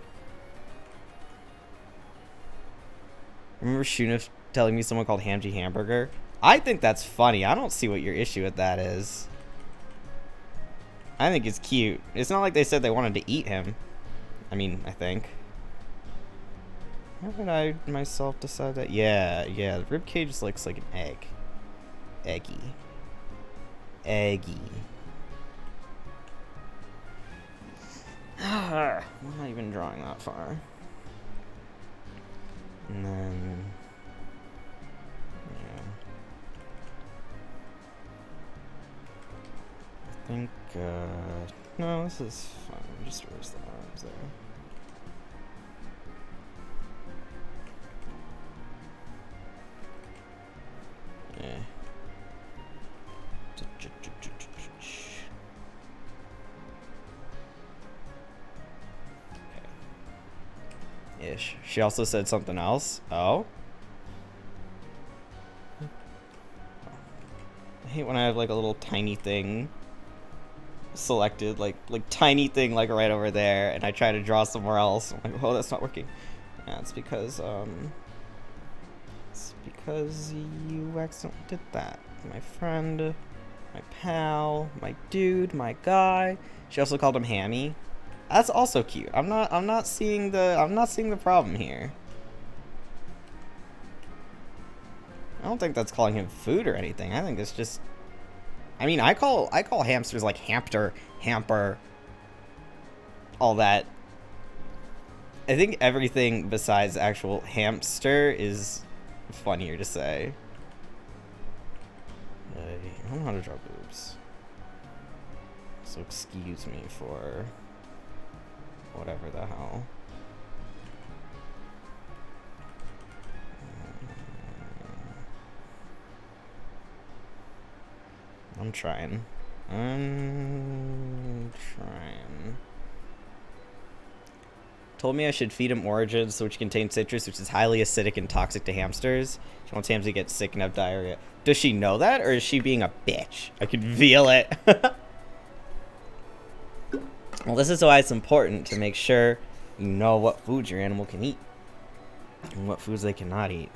Remember Shunif telling me someone called Hamji Hamburger? I think that's funny. I don't see what your issue with that is. I think it's cute. It's not like they said they wanted to eat him. I mean, I think. How would I myself decide that? Yeah, the ribcage looks like an egg. Eggy. I'm not even drawing that far. And then, yeah. I think, no, this is fine. Just erase the arms there. Yeah. Yeah. fish. She also said something else. Oh. I hate when I have like a little tiny thing selected, like tiny thing like right over there, and I try to draw somewhere else. I'm like, oh, that's not working. Yeah, it's because you accidentally did that. My friend, my pal, my dude, my guy. She also called him Hammy. That's also cute. I'm not seeing the problem here. I don't think that's calling him food or anything. I think it's just, I mean, I call hamsters like hamster, hamper, all that. I think everything besides actual hamster is funnier to say. I don't know how to draw boobs, so excuse me for whatever the hell. I'm trying. Told me I should feed him Origins, which contains citrus, which is highly acidic and toxic to hamsters. She wants hams to get sick and have diarrhea. Does she know that, or is she being a bitch? I can feel it. Well, this is why it's important to make sure you know what foods your animal can eat and what foods they cannot eat.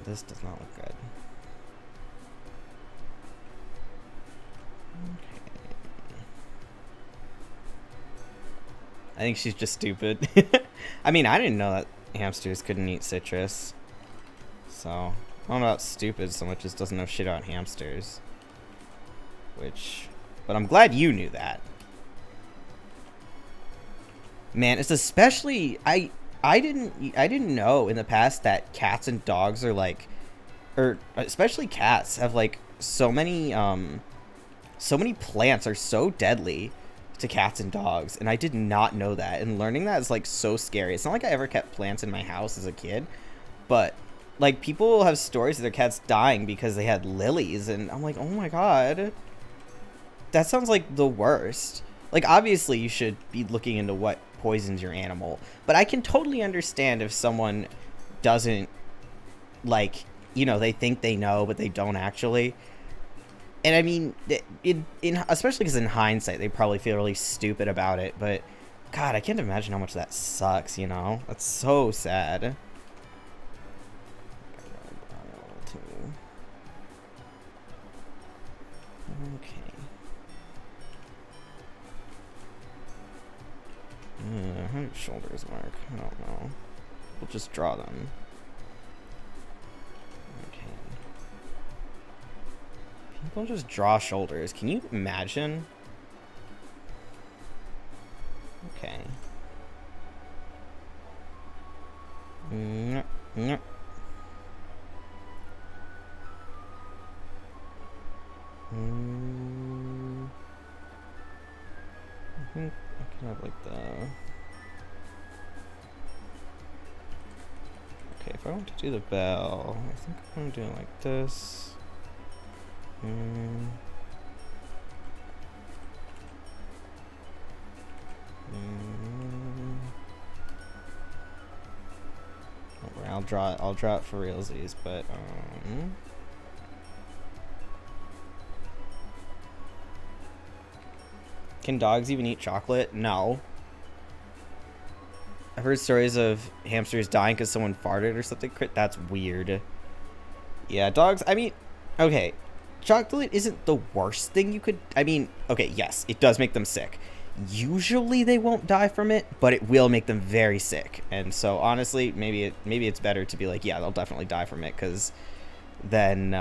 This does not look good. I think she's just stupid. I mean, I didn't know that hamsters couldn't eat citrus. So, I don't know about stupid so much as doesn't know shit about hamsters. But I'm glad you knew that. Man, it's especially, I didn't know in the past that cats and dogs are like, or especially cats have like so many plants are so deadly to cats and dogs, and I did not know that, and learning that is like so scary. It's not like I ever kept plants in my house as a kid, but like people have stories of their cats dying because they had lilies, and I'm like, oh my god, that sounds like the worst. Like, obviously you should be looking into what poisons your animal, but I can totally understand if someone doesn't, like, you know, they think they know but they don't actually. And I mean, especially because in hindsight, they probably feel really stupid about it. But, God, I can't imagine how much that sucks, you know? That's so sad. Okay. How do shoulders work? I don't know. We'll just draw them. People just draw shoulders. Can you imagine? Okay. No. I think I can have like the... Okay, if I want to do the bell, I think I'm going to do it like this. I'll draw it for realsies, but can dogs even eat chocolate? No. I've heard stories of hamsters dying because someone farted or something. That's weird. Yeah, dogs, I mean, okay, chocolate isn't the worst thing you could, I mean, okay, yes, it does make them sick. Usually they won't die from it, but it will make them very sick. And so honestly, maybe it's better to be like, yeah, they'll definitely die from it, because then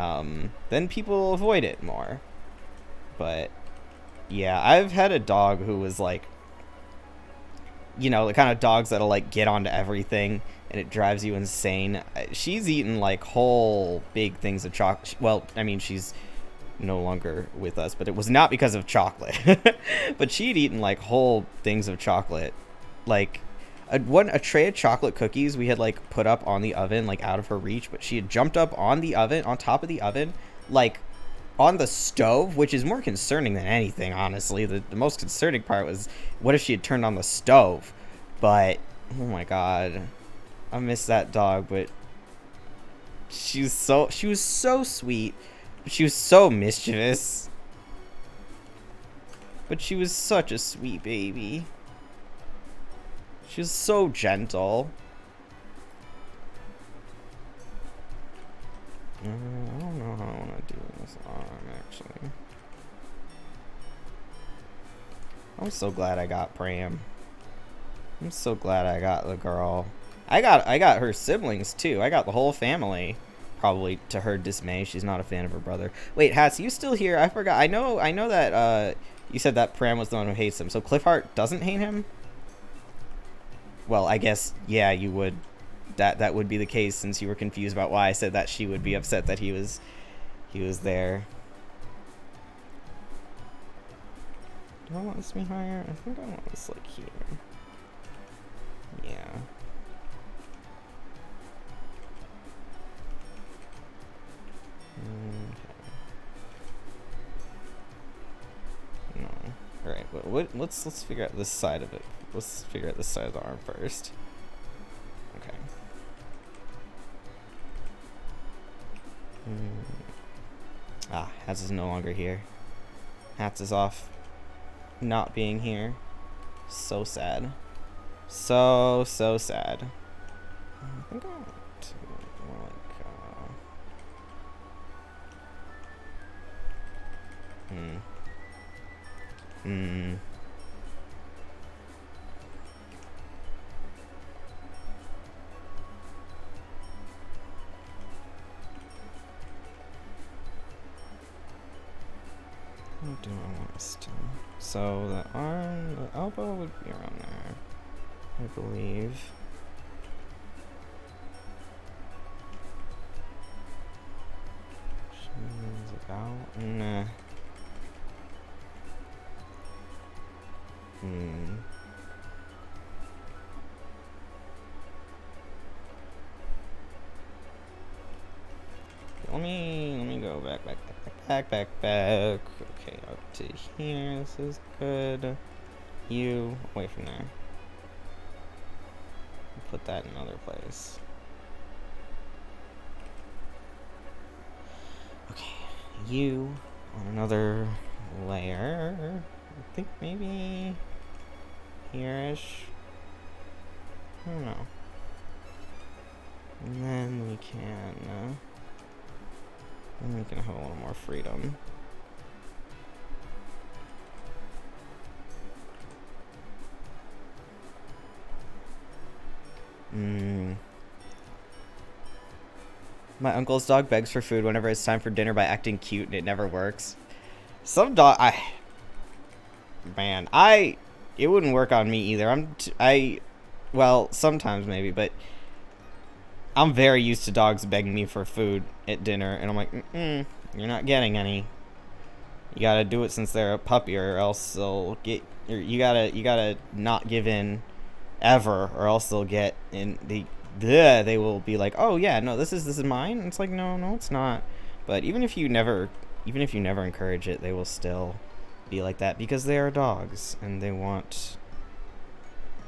people avoid it more. But yeah, I've had a dog who was like, you know, the kind of dogs that'll like get onto everything and it drives you insane. She's eaten like whole big things of chocolate. Well, I mean, she's no longer with us, but it was not because of chocolate. But she'd eaten like whole things of chocolate, like a tray of chocolate cookies we had like put up on the oven, like out of her reach, but she had jumped up on the oven, on top of the oven, like on the stove, which is more concerning than anything, honestly. The most concerning part was what if she had turned on the stove. But oh my god, I miss that dog, but she was so sweet, but she was so mischievous. But she was such a sweet baby. She was so gentle. I don't know how I want to do this arm, actually. I'm so glad I got Pram. I'm so glad I got the girl. I got her siblings too. I got the whole family. Probably to her dismay, she's not a fan of her brother. Wait, Hats, you still here? I forgot. I know that you said that Pram was the one who hates him. So Cliffheart doesn't hate him? Well, I guess yeah, you would. That would be the case, since you were confused about why I said that she would be upset that he was there. Do I want this to be higher? I think I want this like here. Yeah. Okay. No. All right. But let's figure out this side of it. Let's figure out this side of the arm first. Okay. Hats is no longer here. Hats is off. Not being here. So sad. So sad. I think I want to more like What do I want us to? So the arm, the elbow would be around there, I believe. She's about, nah. Let me go back. Okay, up to here. This is good. You away from there. Put that in another place. Okay, you on another layer. I think maybe here-ish. I don't know. And then we can. Then we can have a little more freedom. My uncle's dog begs for food whenever it's time for dinner by acting cute, and it never works. Some dog, it wouldn't work on me either. Well, sometimes maybe, but I'm very used to dogs begging me for food at dinner, and I'm like, you're not getting any. You gotta do it since they're a puppy, or else they'll get. You gotta not give in, ever, or else they'll get in. They will be like, oh yeah, no, this is mine. And it's like, no, it's not. But even if you never encourage it, they will still be like that because they are dogs and they want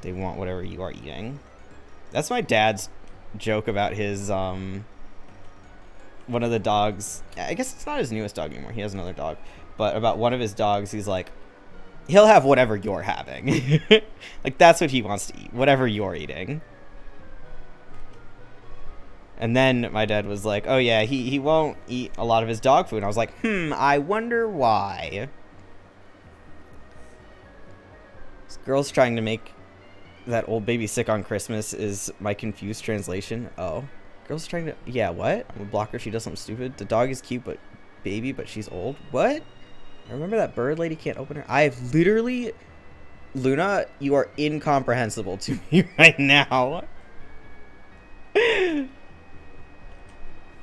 whatever you are eating. That's my dad's joke about his one of the dogs. I guess it's not his newest dog anymore. He has another dog, but about one of his dogs, he's like, he'll have whatever you're having. Like that's what he wants to eat, whatever you're eating. And then my dad was like, oh yeah, he won't eat a lot of his dog food. And I was like, I wonder why. This girl's trying to make that old baby sick on Christmas is my confused translation. Oh. Girl's trying to... Yeah, what? I'm gonna block her if she does something stupid. The dog is cute, but she's old. What? I remember that bird lady can't open her... I've literally... Luna, you are incomprehensible to me right now.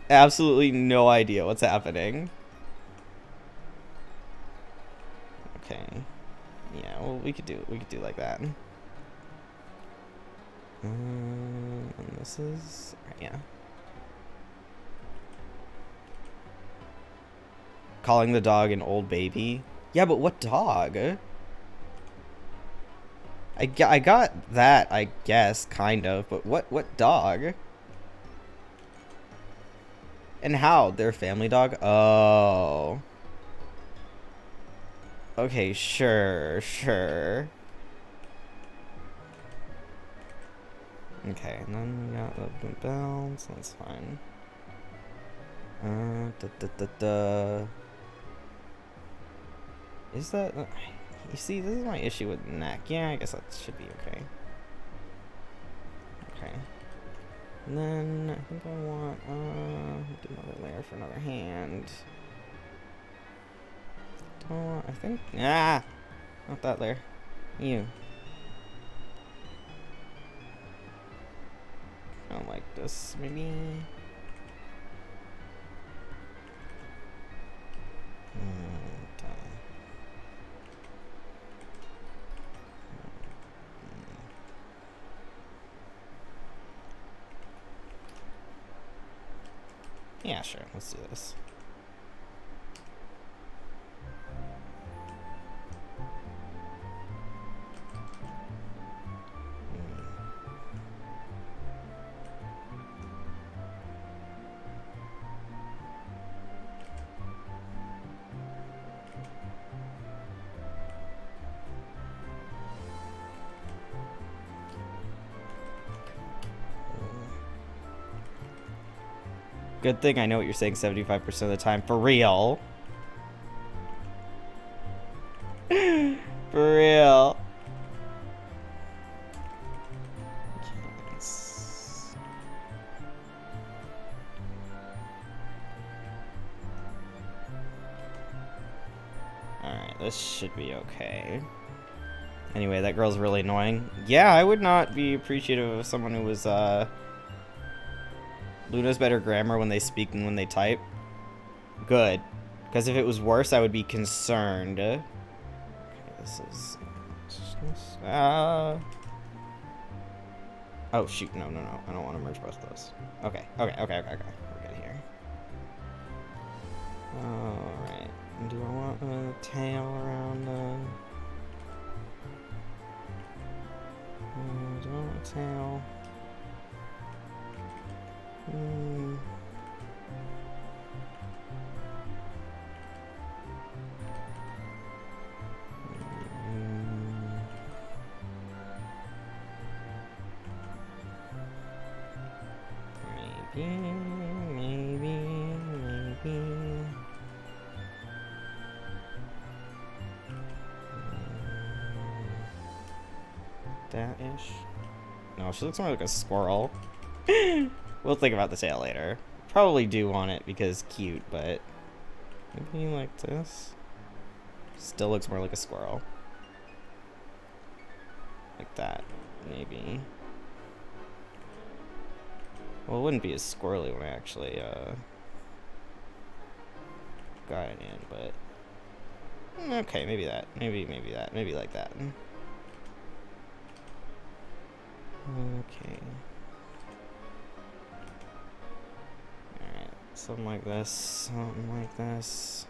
Absolutely no idea what's happening. Okay. Yeah, well, we could do like that. And this is... Yeah. Calling the dog an old baby? Yeah, but what dog? I got that, I guess, kind of. But what dog? And how? Their family dog? Oh. Okay, sure, sure. Okay, and then we got the bells. That's fine. Is that... you see, this is my issue with neck. Yeah, I guess that should be okay. Okay. And then I think I want do another layer for another hand. I think not that layer. You. I don't like this. Maybe. Yeah, sure. Let's do this. Good thing I know what you're saying 75% of the time. For real. For real. Alright, this should be okay. Anyway, that girl's really annoying. Yeah, I would not be appreciative of someone who was, Luna's better grammar when they speak than when they type. Good. Because if it was worse, I would be concerned. Okay, this is... oh, shoot. No. I don't want to merge both of those. Okay. We're good here. Alright. Do I want a tail around the... do I want a tail? Maybe. That-ish. No, she looks more like a squirrel. We'll think about the tail later. Probably do want it because cute, but maybe like this. Still looks more like a squirrel. Like that, maybe. Well, it wouldn't be as squirrely when I actually got it in, but okay, maybe that. Maybe that. Maybe like that. Okay. Alright, something like this, something like this.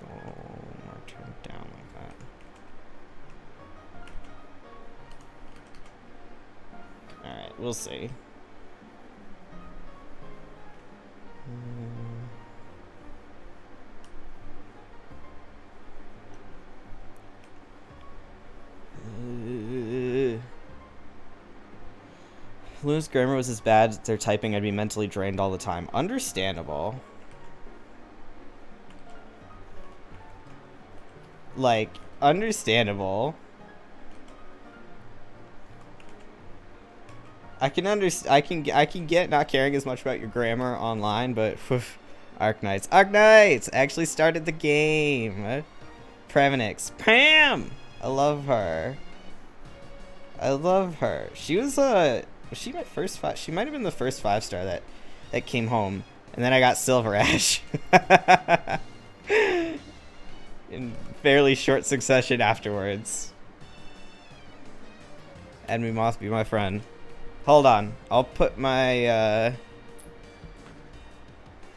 Go more turned down like that. Alright, we'll see. Luna's grammar was as bad as their typing, I'd be mentally drained all the time. Understandable. Like, understandable. I can get not caring as much about your grammar online, but Arknights actually started the game. Prevenix. Pam! I love her. She was she my first five? She might have been the first 5-star that came home, and then I got Silver Ash in fairly short succession afterwards. Enemy Moth, be my friend. Hold on, I'll put my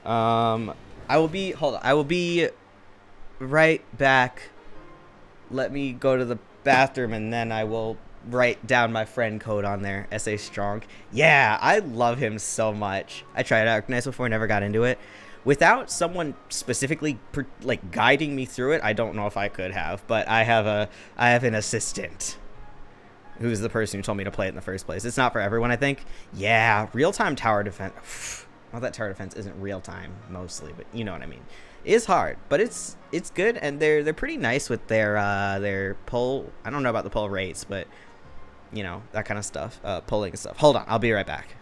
I will be right back. Let me go to the bathroom, and then I will write down my friend code on there. SA Strong. Yeah, I love him so much. I tried Arknights before, never got into it. Without someone specifically like guiding me through it, I don't know if I could have. But I have an assistant who's the person who told me to play it in the first place. It's not for everyone, I think. Yeah, real-time tower defense. Well, that tower defense isn't real-time mostly, but you know what I mean. It is hard, but it's good, and they're pretty nice with their pull. I don't know about the pull rates, but you know, that kind of stuff, pulling stuff. Hold on, I'll be right back.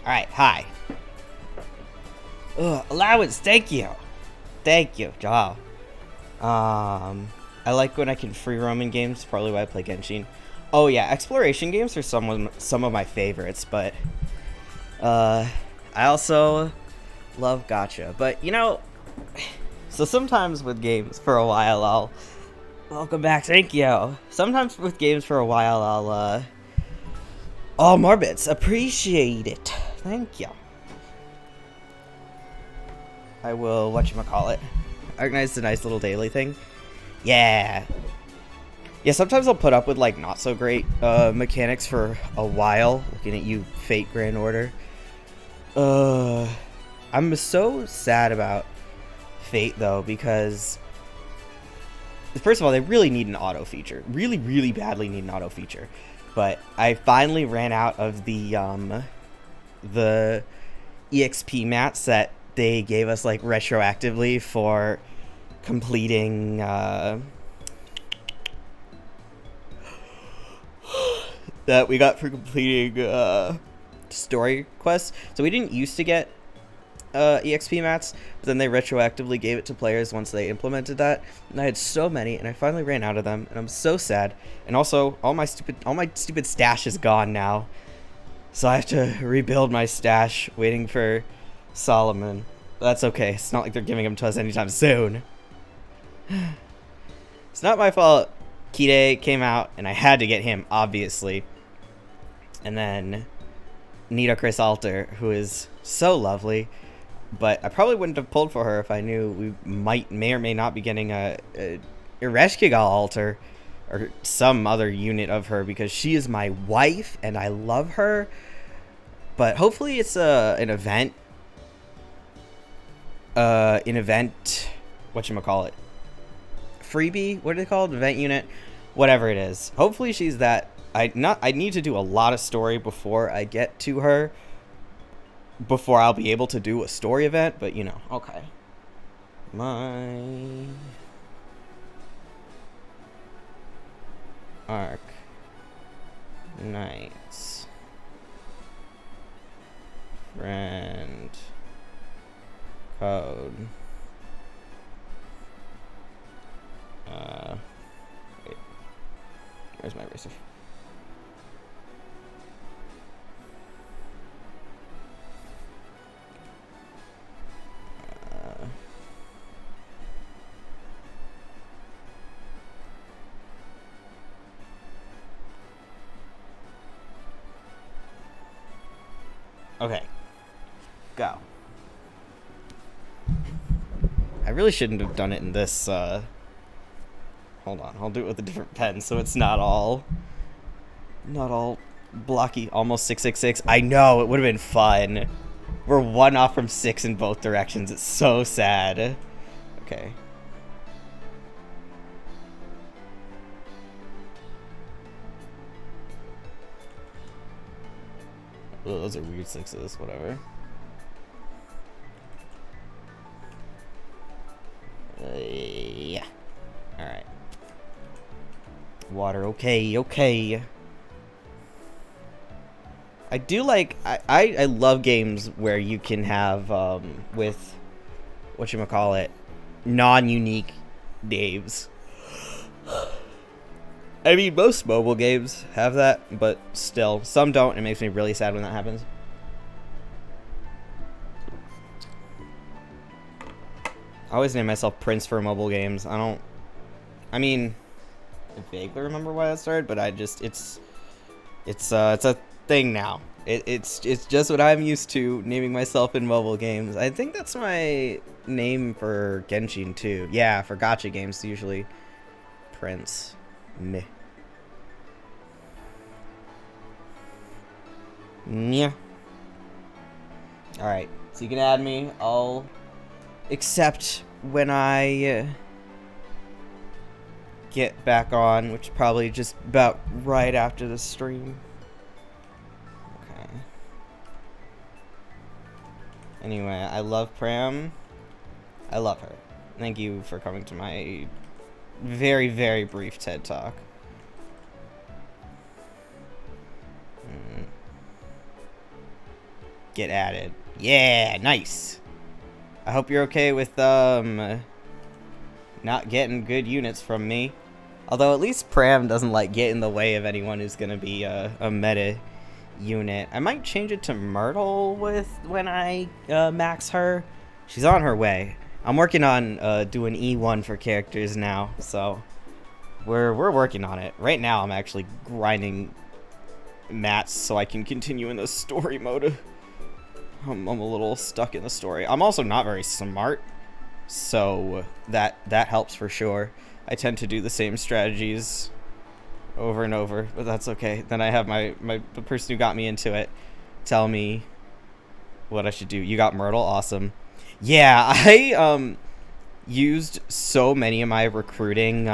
Alright, hi. Ugh, allowance, thank you. Thank you, wow. I like when I can free roam in games, probably why I play Genshin. Oh yeah, exploration games are some of my favorites, but I also love gacha. But you know, so sometimes with games for a while I'll welcome back, thank you. Sometimes with games for a while I'll oh, more bits, appreciate it. Thank you. I will whatchamacallit. Organize a nice little daily thing. Yeah. Yeah, sometimes I'll put up with, like, not so great mechanics for a while. Looking at you, Fate Grand Order. I'm so sad about Fate, though, because... First of all, they really need an auto feature. Really, really badly need an auto feature. But I finally ran out of the EXP mats that they gave us, like, retroactively for completing, that we got for completing, story quests. So we didn't used to get, EXP mats, but then they retroactively gave it to players once they implemented that. And I had so many, and I finally ran out of them, and I'm so sad. And also, all my stupid stash is gone now. So I have to rebuild my stash, waiting for Solomon. But that's okay. It's not like they're giving them to us anytime soon. It's not my fault. Kide came out, and I had to get him, obviously. And then Nita Chris Alter, who is so lovely. But I probably wouldn't have pulled for her if I knew we may or may not be getting a Ereshkigal Alter or some other unit of her, because she is my wife and I love her. But hopefully it's an event. Whatchamacallit? Freebie? What are they called? Event unit? Whatever it is. Hopefully she's that. I need to do a lot of story before I get to her. Before I'll be able to do a story event, but you know, okay. My Arc Knights Friend Code. Wait. Where's my eraser? Okay. Go. I really shouldn't have done it in this, hold on, I'll do it with a different pen so it's not all blocky. Almost 666. I know, it would have been fun. We're one off from 6 in both directions. It's so sad. Okay. Ugh, those are weird 6s, whatever. Yeah. Alright. Water, okay. I do like, I love games where you can have, with, whatchamacallit, non-unique names. I mean, most mobile games have that, but still, some don't. It makes me really sad when that happens. I always name myself Prince for mobile games. I mean, I vaguely remember why that started, but it's a thing now. It's just what I'm used to, naming myself in mobile games. I think that's my name for Genshin too. Yeah, for gacha games usually. Prince. Meh. Yeah. Alright, so you can add me. I'll accept when I get back on, which is probably just about right after the stream. Okay. Anyway, I love Pram. I love her. Thank you for coming to my very, very brief TED Talk. get added. Yeah, nice. I hope you're okay with not getting good units from me. Although at least Pram doesn't like get in the way of anyone who's gonna be a meta unit. I might change it to Myrtle when I max her. She's on her way. I'm working on doing E1 for characters now, so we're working on it. Right now I'm actually grinding mats so I can continue in the story mode. I'm a little stuck in the story. I'm also not very smart, so that helps for sure. I tend to do the same strategies over and over, but that's okay. Then I have the person who got me into it tell me what I should do. You got Myrtle? Awesome. Yeah, I used so many of my recruiting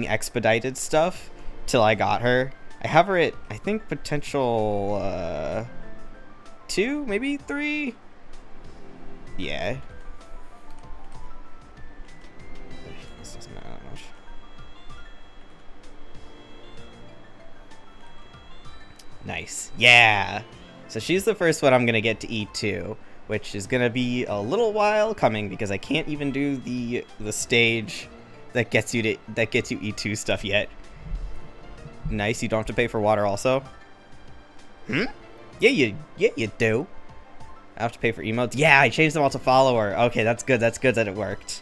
expedited stuff till I got her. I have her at, I think, potential 2, maybe 3. Yeah. This doesn't matter that much. Nice. Yeah. So she's the first one I'm gonna get to E2, which is gonna be a little while coming because I can't even do the stage that gets you E2 stuff yet. Nice. You don't have to pay for water also. Yeah, you do. I have to pay for emotes. Yeah, I changed them all to follower. Okay, that's good. That's good that it worked.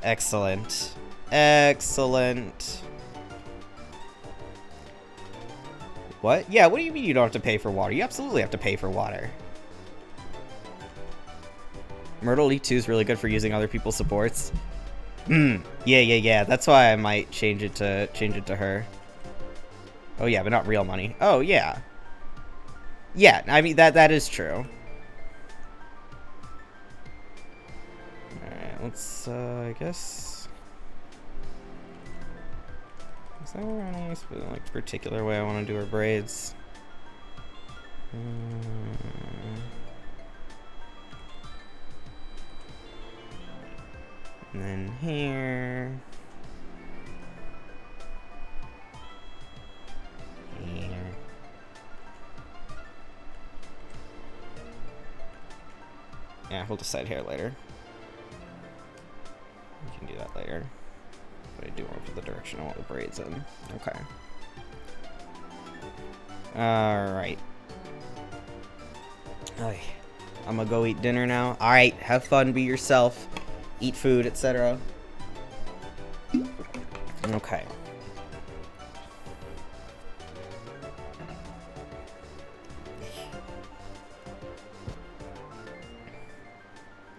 Excellent. Excellent. What? Yeah, what do you mean you don't have to pay for water? You absolutely have to pay for water. Myrtle E2 is really good for using other people's supports. Yeah. That's why I might change it to her. Oh yeah, but not real money. Oh yeah. Yeah, I mean that is true. Alright, let's I guess. Is there any like particular way I want to do her braids? And then here. Here. Yeah, we'll decide here later. We can do that later. But I do want to put the direction I want the braids in. Okay. Alright. I'm gonna go eat dinner now. Alright, have fun, be yourself. Eat food, etc. Okay.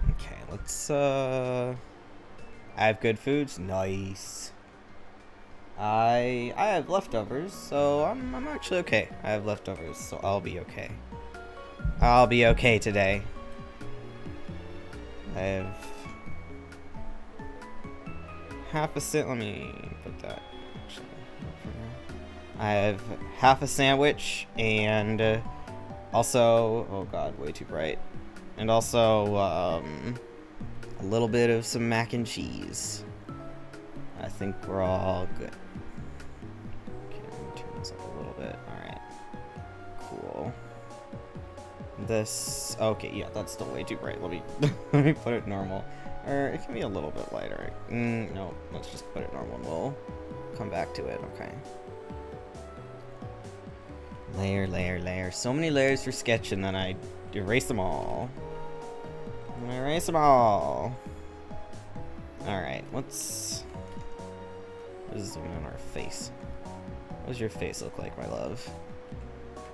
Okay, let's I have good foods. Nice. I have leftovers, so I'm actually okay. I have leftovers, so I'll be okay. I'll be okay today. I have half a let me put that actually. I have half a sandwich and also, oh god, way too bright. And also a little bit of some mac and cheese. I think we're all good. Okay, let me turn this up a little bit. Alright. Cool. This, okay, yeah, that's still way too bright. Let me put it normal. Or it can be a little bit lighter. No, let's just put it normal and we'll come back to it. Okay. Layer. So many layers for sketch and then I erase them all. Erase them all. Alright, let's zoom in on our face. What does your face look like, my love?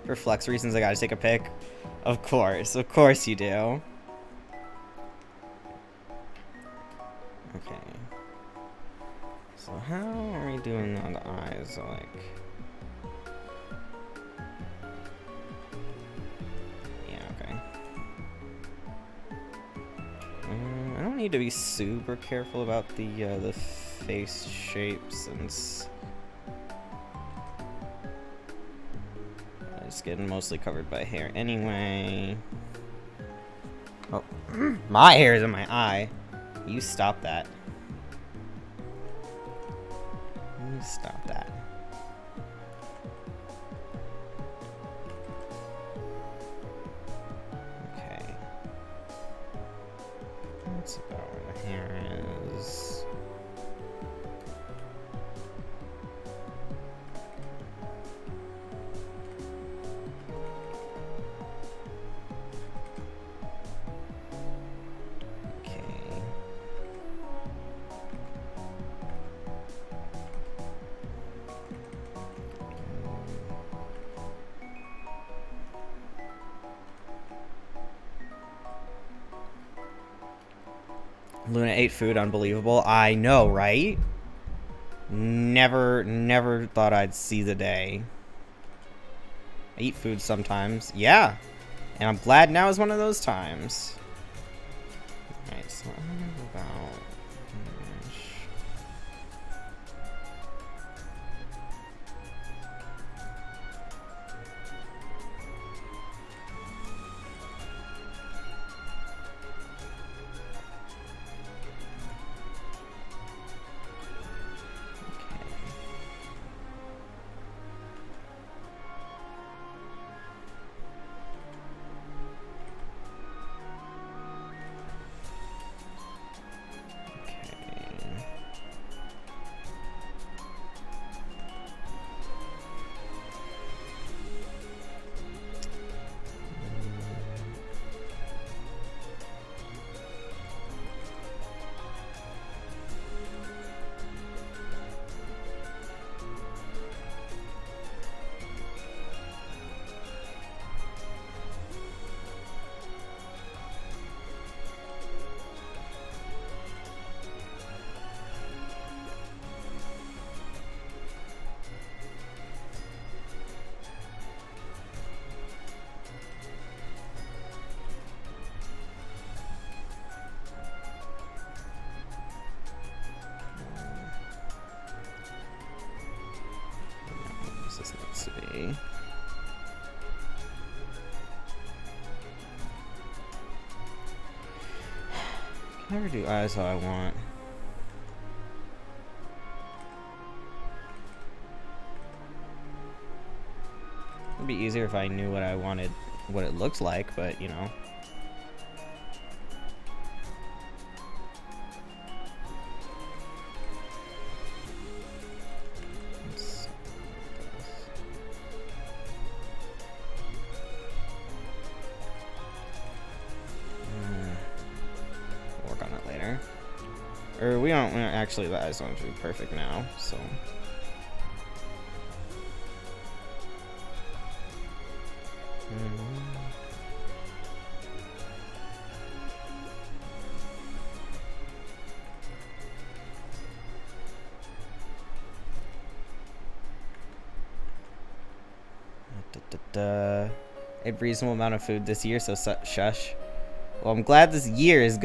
For flex reasons, I gotta take a pic. Of course you do. Okay. So how are we doing on the eyes? Like, yeah, okay. I don't need to be super careful about the face shape since it's getting mostly covered by hair anyway. Oh, my hair is in my eye. You stop that. You stop that. That's about where the hair is. Luna ate food, unbelievable. I know, right? Never thought I'd see the day. I eat food sometimes. Yeah. And I'm glad now is one of those times. Alright, so I'm gonna go about... This needs to be... Can never do eyes how I want. It'd be easier if I knew what I wanted, what it looks like, but you know. Or we don't actually, the eyes don't be perfect now, so. A reasonable amount of food this year, so shush. Well, I'm glad this year is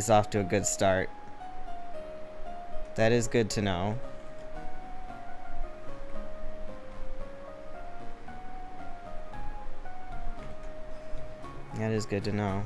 off to a good start. That is good to know. That is good to know.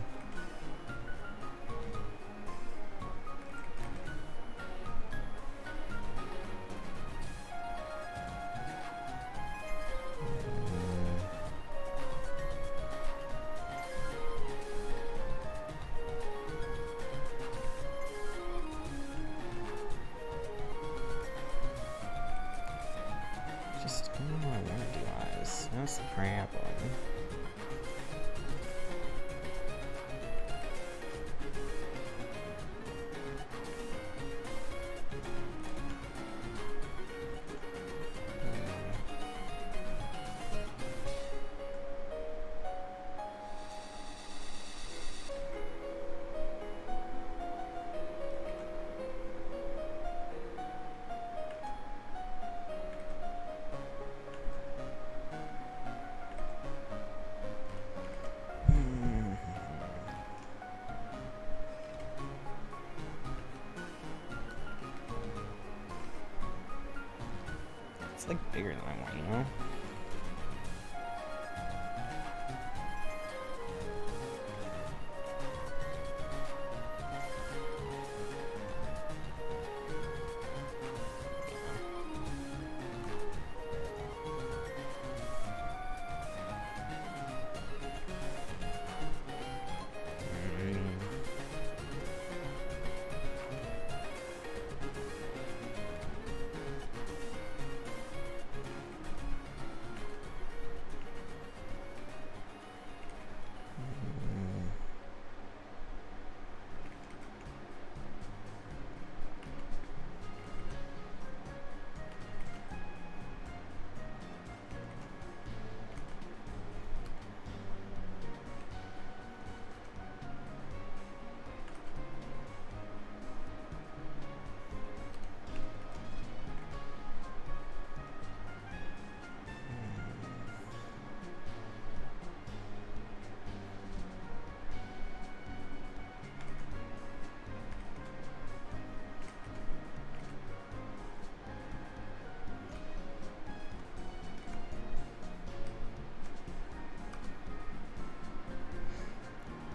It's like bigger than I want, you know?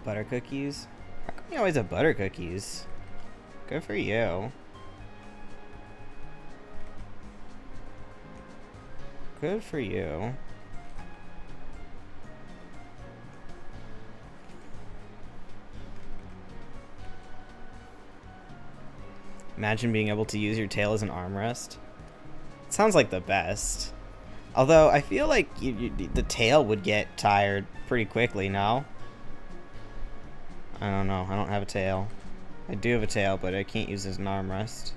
Butter cookies? How come you always have butter cookies? Good for you. Good for you. Imagine being able to use your tail as an armrest. It sounds like the best. Although, I feel like the tail would get tired pretty quickly, no? I don't know. I don't have a tail. I do have a tail, but I can't use it as an armrest.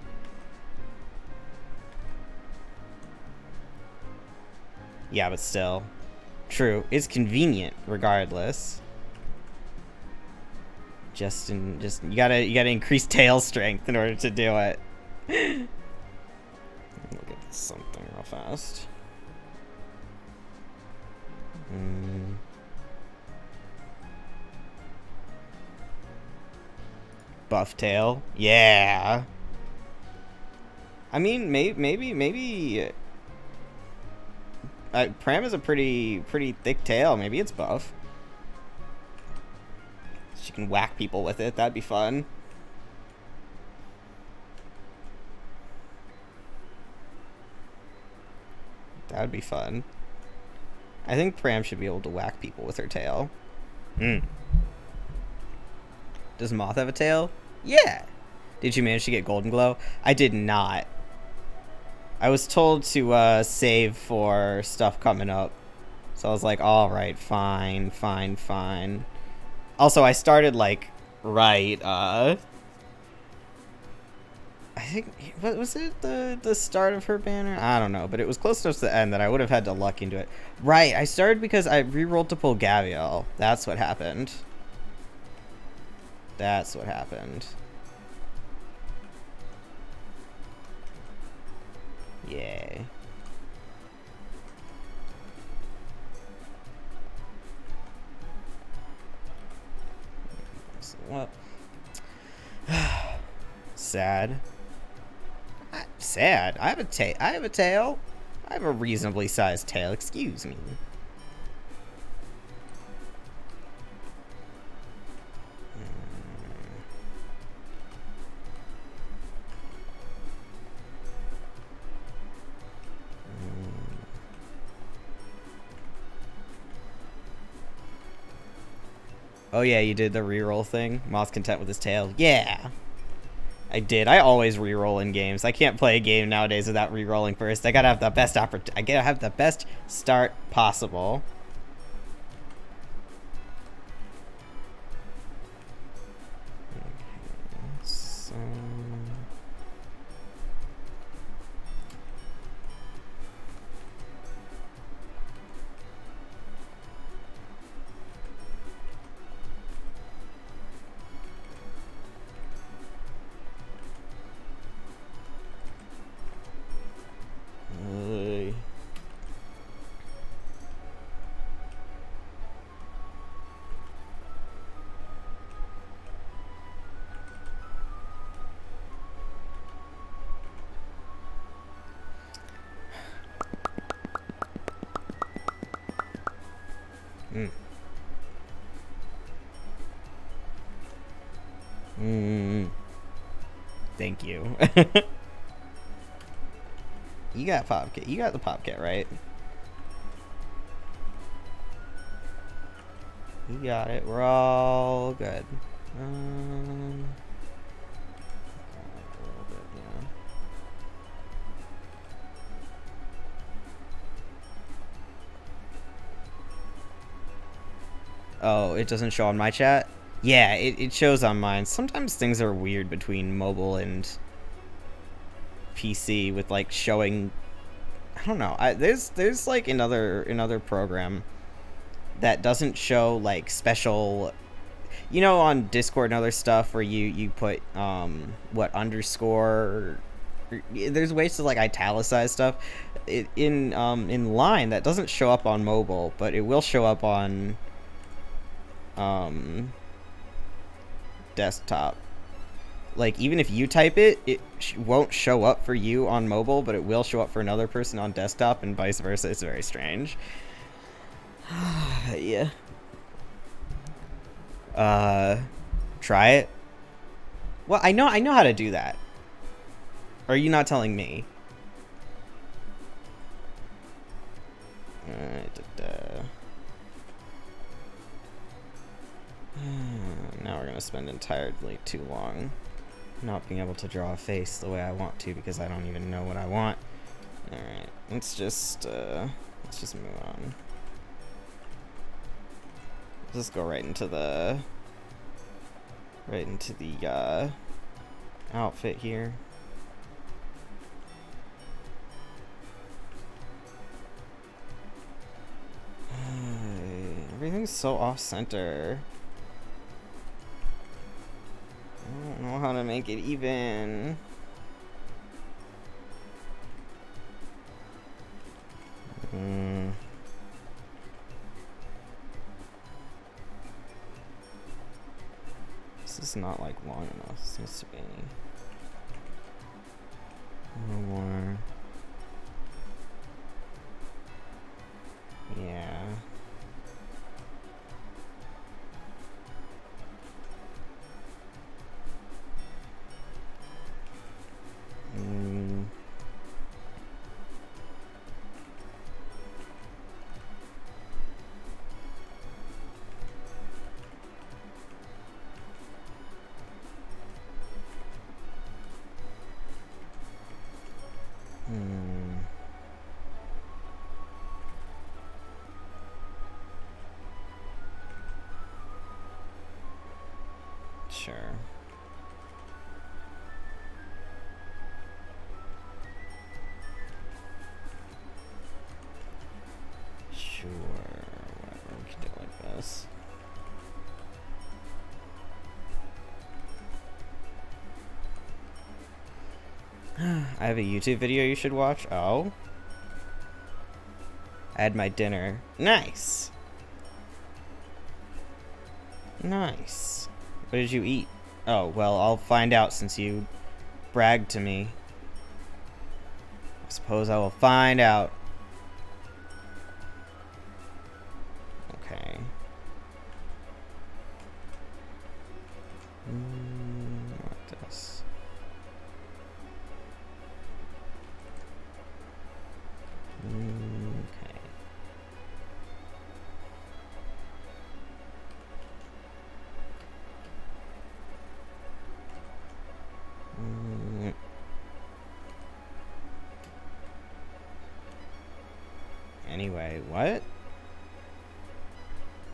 Yeah, but still. True. It's convenient, regardless. You gotta increase tail strength in order to do it. Look at something real fast. Buff tail, yeah. I mean, maybe. Pram is a pretty thick tail. Maybe it's buff. She can whack people with it. That'd be fun. That'd be fun. I think Pram should be able to whack people with her tail. Does Moth have a tail? Yeah. Did you manage to get Golden Glow? I did not. I was told to save for stuff coming up. So I was like, alright, fine. Also, I started, like, right, I think, what was it, the start of her banner? I don't know, but it was close enough to the end that I would have had to luck into it. Right, I started because I rerolled to pull Gavial. That's what happened. That's what happened. Yay. Well, sad. Sad. I have a tail. I have a reasonably sized tail. Excuse me. Oh yeah, you did the reroll thing? Moth's content with his tail. Yeah! I did. I always reroll in games. I can't play a game nowadays without rerolling first. I gotta have the best I gotta have the best start possible. Okay, so... Thank you. You got Popcat. You got the Popcat, right? You got it. We're all good. Oh, it doesn't show on my chat? Yeah, it shows on mine. Sometimes things are weird between mobile and PC with like showing. I don't know. There's like another program that doesn't show like special. You know, on Discord and other stuff where you put what underscore. There's ways to like italicize stuff. In line that doesn't show up on mobile, but it will show up on desktop. Like, even if you type it, it won't show up for you on mobile, but it will show up for another person on desktop, and vice versa. It's very strange. Yeah. Try it. Well, I know how to do that. Or are you not telling me? Now we're gonna spend entirely too long not being able to draw a face the way I want to because I don't even know what I want. Alright, let's just move on. Let's just go right into the outfit here. Everything's so off-center. I don't know how to make it even. This is not like long enough. This needs to be a little more. Yeah. Sure. Sure, whatever, we can do it like this. I have a YouTube video you should watch. Oh. I had my dinner. Nice. Nice. What did you eat? Oh, well, I'll find out since you bragged to me. I suppose I will find out. Okay. What this? Okay. Anyway, what?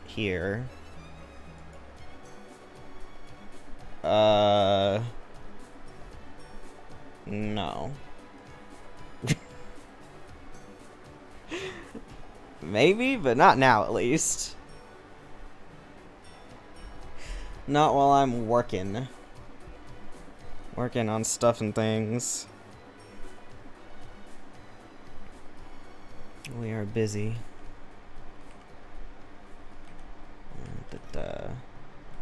Here. No. Maybe, but not now at least. Not while I'm working. Working on stuff and things. We are busy.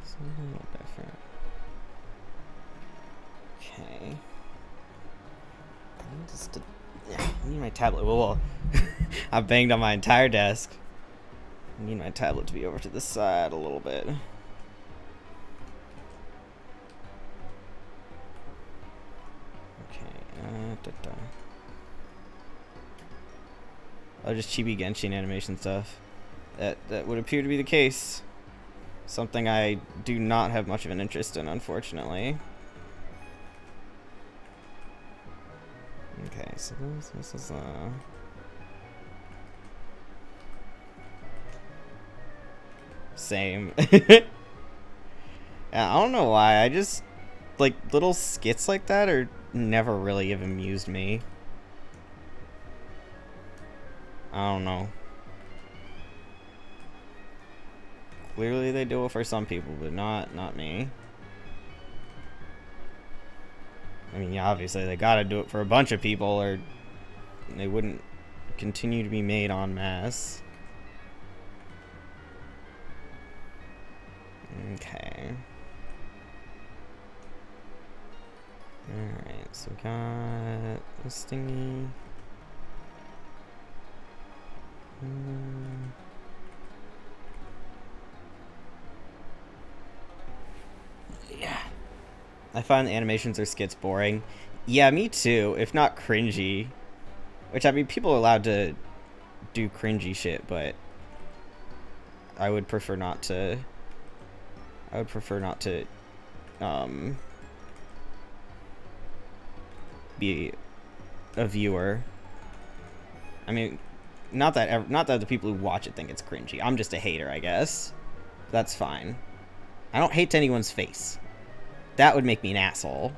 Something a little different. Okay. I need my tablet. Whoa. I banged on my entire desk. I need my tablet to be over to the side a little bit. Okay. Oh, just chibi Genshin animation stuff. That would appear to be the case. Something I do not have much of an interest in, unfortunately. Okay, so this is same. Yeah, I don't know why. I just like little skits like that are never really have amused me. I don't know. Clearly they do it for some people, but not me. I mean, yeah, obviously they gotta do it for a bunch of people or they wouldn't continue to be made en masse. Okay. Alright, so we got this thingy. I find the animations or skits boring. Yeah, me too, if not cringy. Which, I mean, people are allowed to do cringy shit, but I would prefer not to. I would prefer not to be a viewer. I mean, not that the people who watch it think it's cringy. I'm just a hater, I guess. That's fine. I don't hate to anyone's face. That would make me an asshole.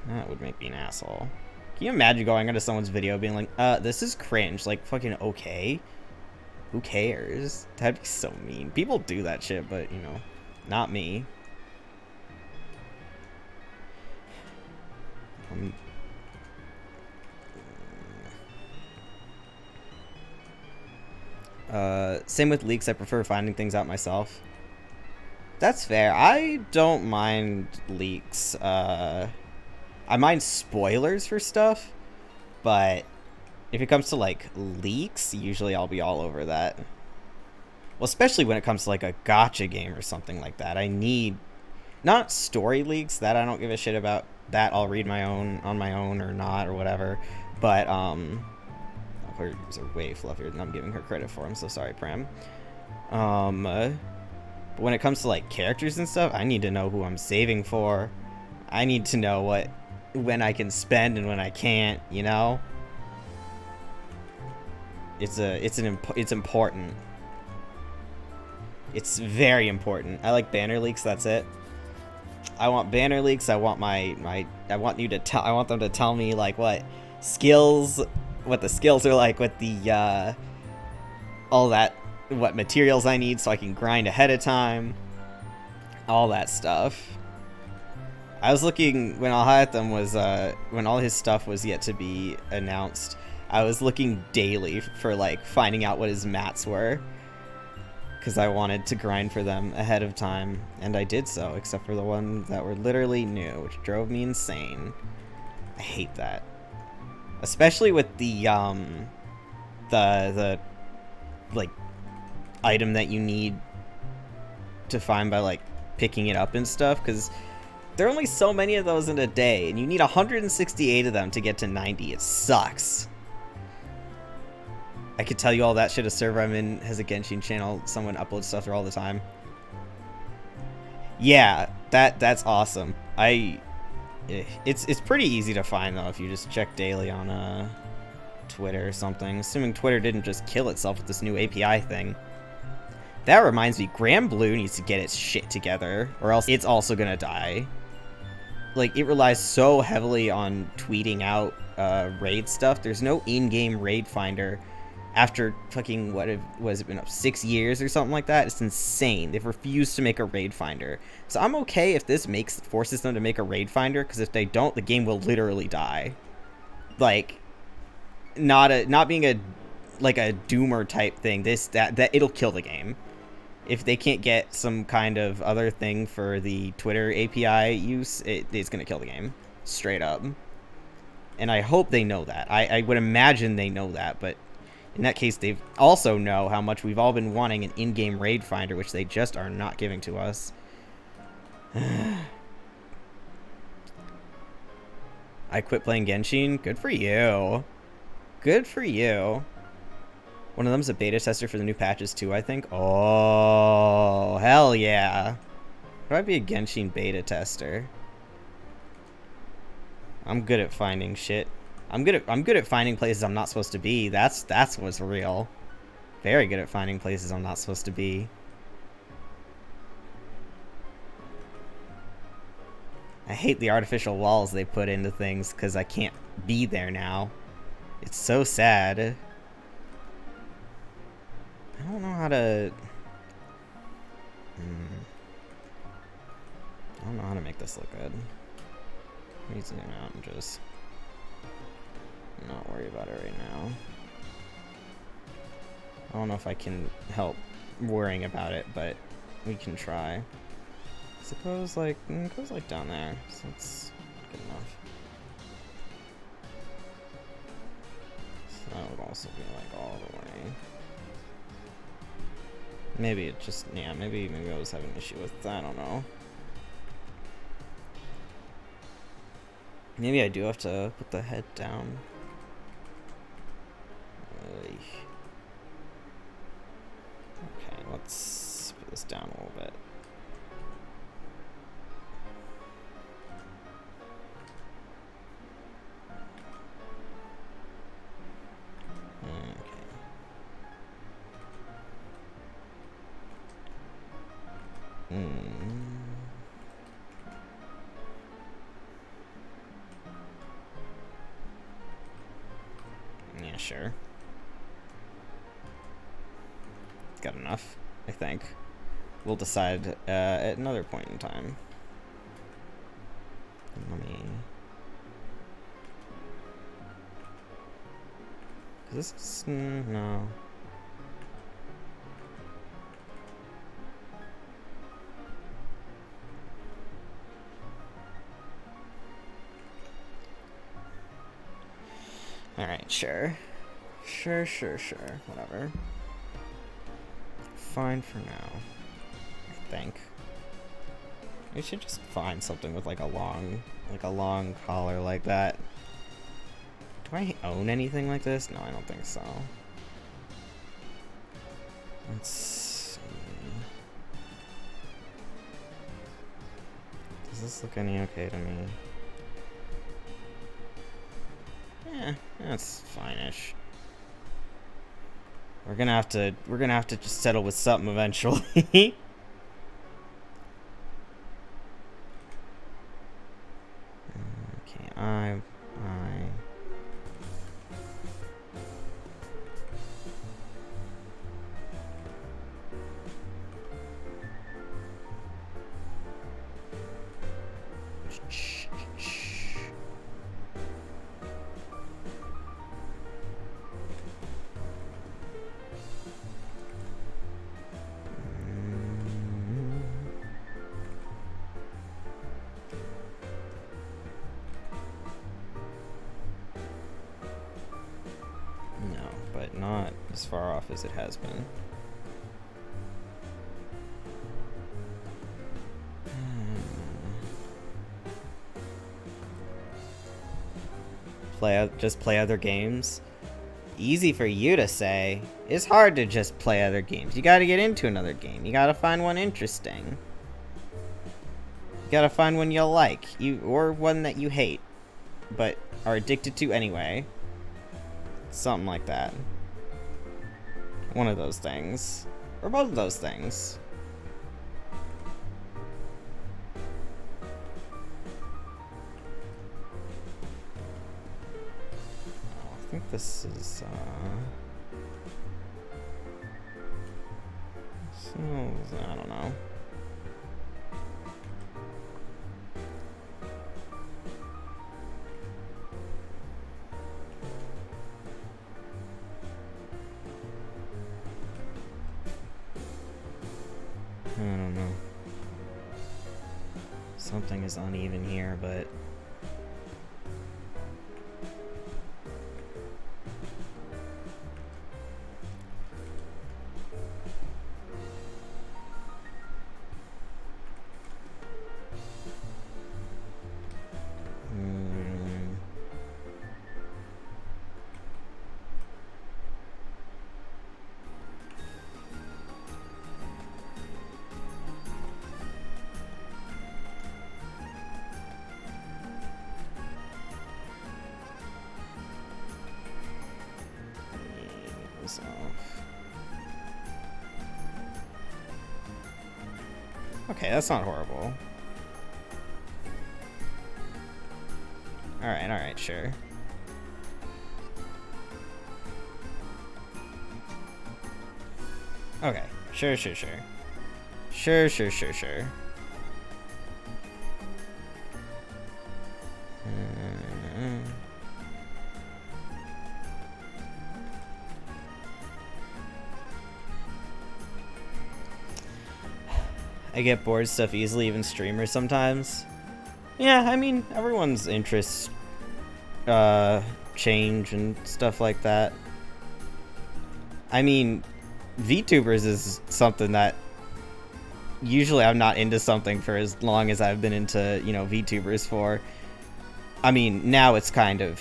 That would make me an asshole. Can you imagine going into someone's video being like, this is cringe. Like, fucking okay. Who cares? That'd be so mean. People do that shit, but, you know, not me. Same with leaks. I prefer finding things out myself. That's fair. I don't mind leaks. I mind spoilers for stuff, but if it comes to like leaks, usually I'll be all over that. Well, especially when it comes to like a gacha game or something like that. I need not story leaks, that I don't give a shit about. That I'll read my own on my own or not or whatever. But hers are way fluffier than I'm giving her credit for. I'm so sorry, Pram. But when it comes to like characters and stuff, I need to know who I'm saving for. I need to know when I can spend and when I can't, you know? It's important. It's very important. I like banner leaks, that's it. I want banner leaks. I want I want them to tell me like what the skills are like, what the all that, what materials I need so I can grind ahead of time. All that stuff. I was looking when Alhaitham was when all his stuff was yet to be announced. I was looking daily for like finding out what his mats were, because I wanted to grind for them ahead of time, and I did so, except for the ones that were literally new, which drove me insane. I hate that, especially with the like item that you need to find by like picking it up and stuff, because there are only so many of those in a day, and you need 168 of them to get to 90. It sucks. I could tell you all that shit. A server I'm in has a Genshin channel. Someone uploads stuff there all the time. Yeah, that's awesome. It's pretty easy to find though if you just check daily on Twitter or something. Assuming Twitter didn't just kill itself with this new API thing. That reminds me, Grand Blue needs to get its shit together, or else it's also gonna die. Like, it relies so heavily on tweeting out raid stuff. There's no in-game raid finder. After fucking, was it been up 6 years or something like that? It's insane. They've refused to make a raid finder. So I'm okay if this forces them to make a raid finder, because if they don't, the game will literally die. Like, not being a doomer type thing. That it'll kill the game. If they can't get some kind of other thing for the Twitter API use, it's gonna kill the game. Straight up. And I hope they know that. I would imagine they know that, but in that case, they also know how much we've all been wanting an in-game raid finder, which they just are not giving to us. I quit playing Genshin. Good for you. Good for you. One of them's a beta tester for the new patches too, I think. Oh, hell yeah. Would I be a Genshin beta tester? I'm good at finding shit. I'm good at finding places I'm not supposed to be. That's what's real. Very good at finding places I'm not supposed to be. I hate the artificial walls they put into things because I can't be there now. It's so sad. I don't know how to... I don't know how to make this look good. Let me zoom out and just not worry about it right now. I don't know if I can help worrying about it, but we can try. Suppose like it goes like down there, so it's good enough. So that would also be like all the way. Maybe it just, yeah, maybe I was having an issue with that, I don't know. Maybe I do have to put the head down. Okay, let's put this down a little bit. Yeah, sure. Got enough, I think. We'll decide at another point in time. Let me... This is... no. Alright, sure. Sure. Whatever. Fine for now. I think. We should just find something with like a long collar like that. Do I own anything like this? No, I don't think so. Let's see. Does this look any okay to me? Yeah, that's fine-ish. We're gonna have to just settle with something eventually. Okay, I. But not as far off as it has been. Just play other games? Easy for you to say. It's hard to just play other games. You gotta get into another game. You gotta find one interesting. You gotta find one you like. Or one that you hate, but are addicted to anyway. Something like that. One of those things. Or both of those things. Oh, I think this is, so, I don't know. I don't know. Something is uneven here, but... Okay, that's not horrible. Alright, sure. Okay, sure. Sure. I get bored stuff easily, even streamers sometimes. Yeah, I mean, everyone's interests change and stuff like that. I mean, VTubers is something that usually I'm not into something for as long as I've been into, VTubers for. I mean, now it's kind of,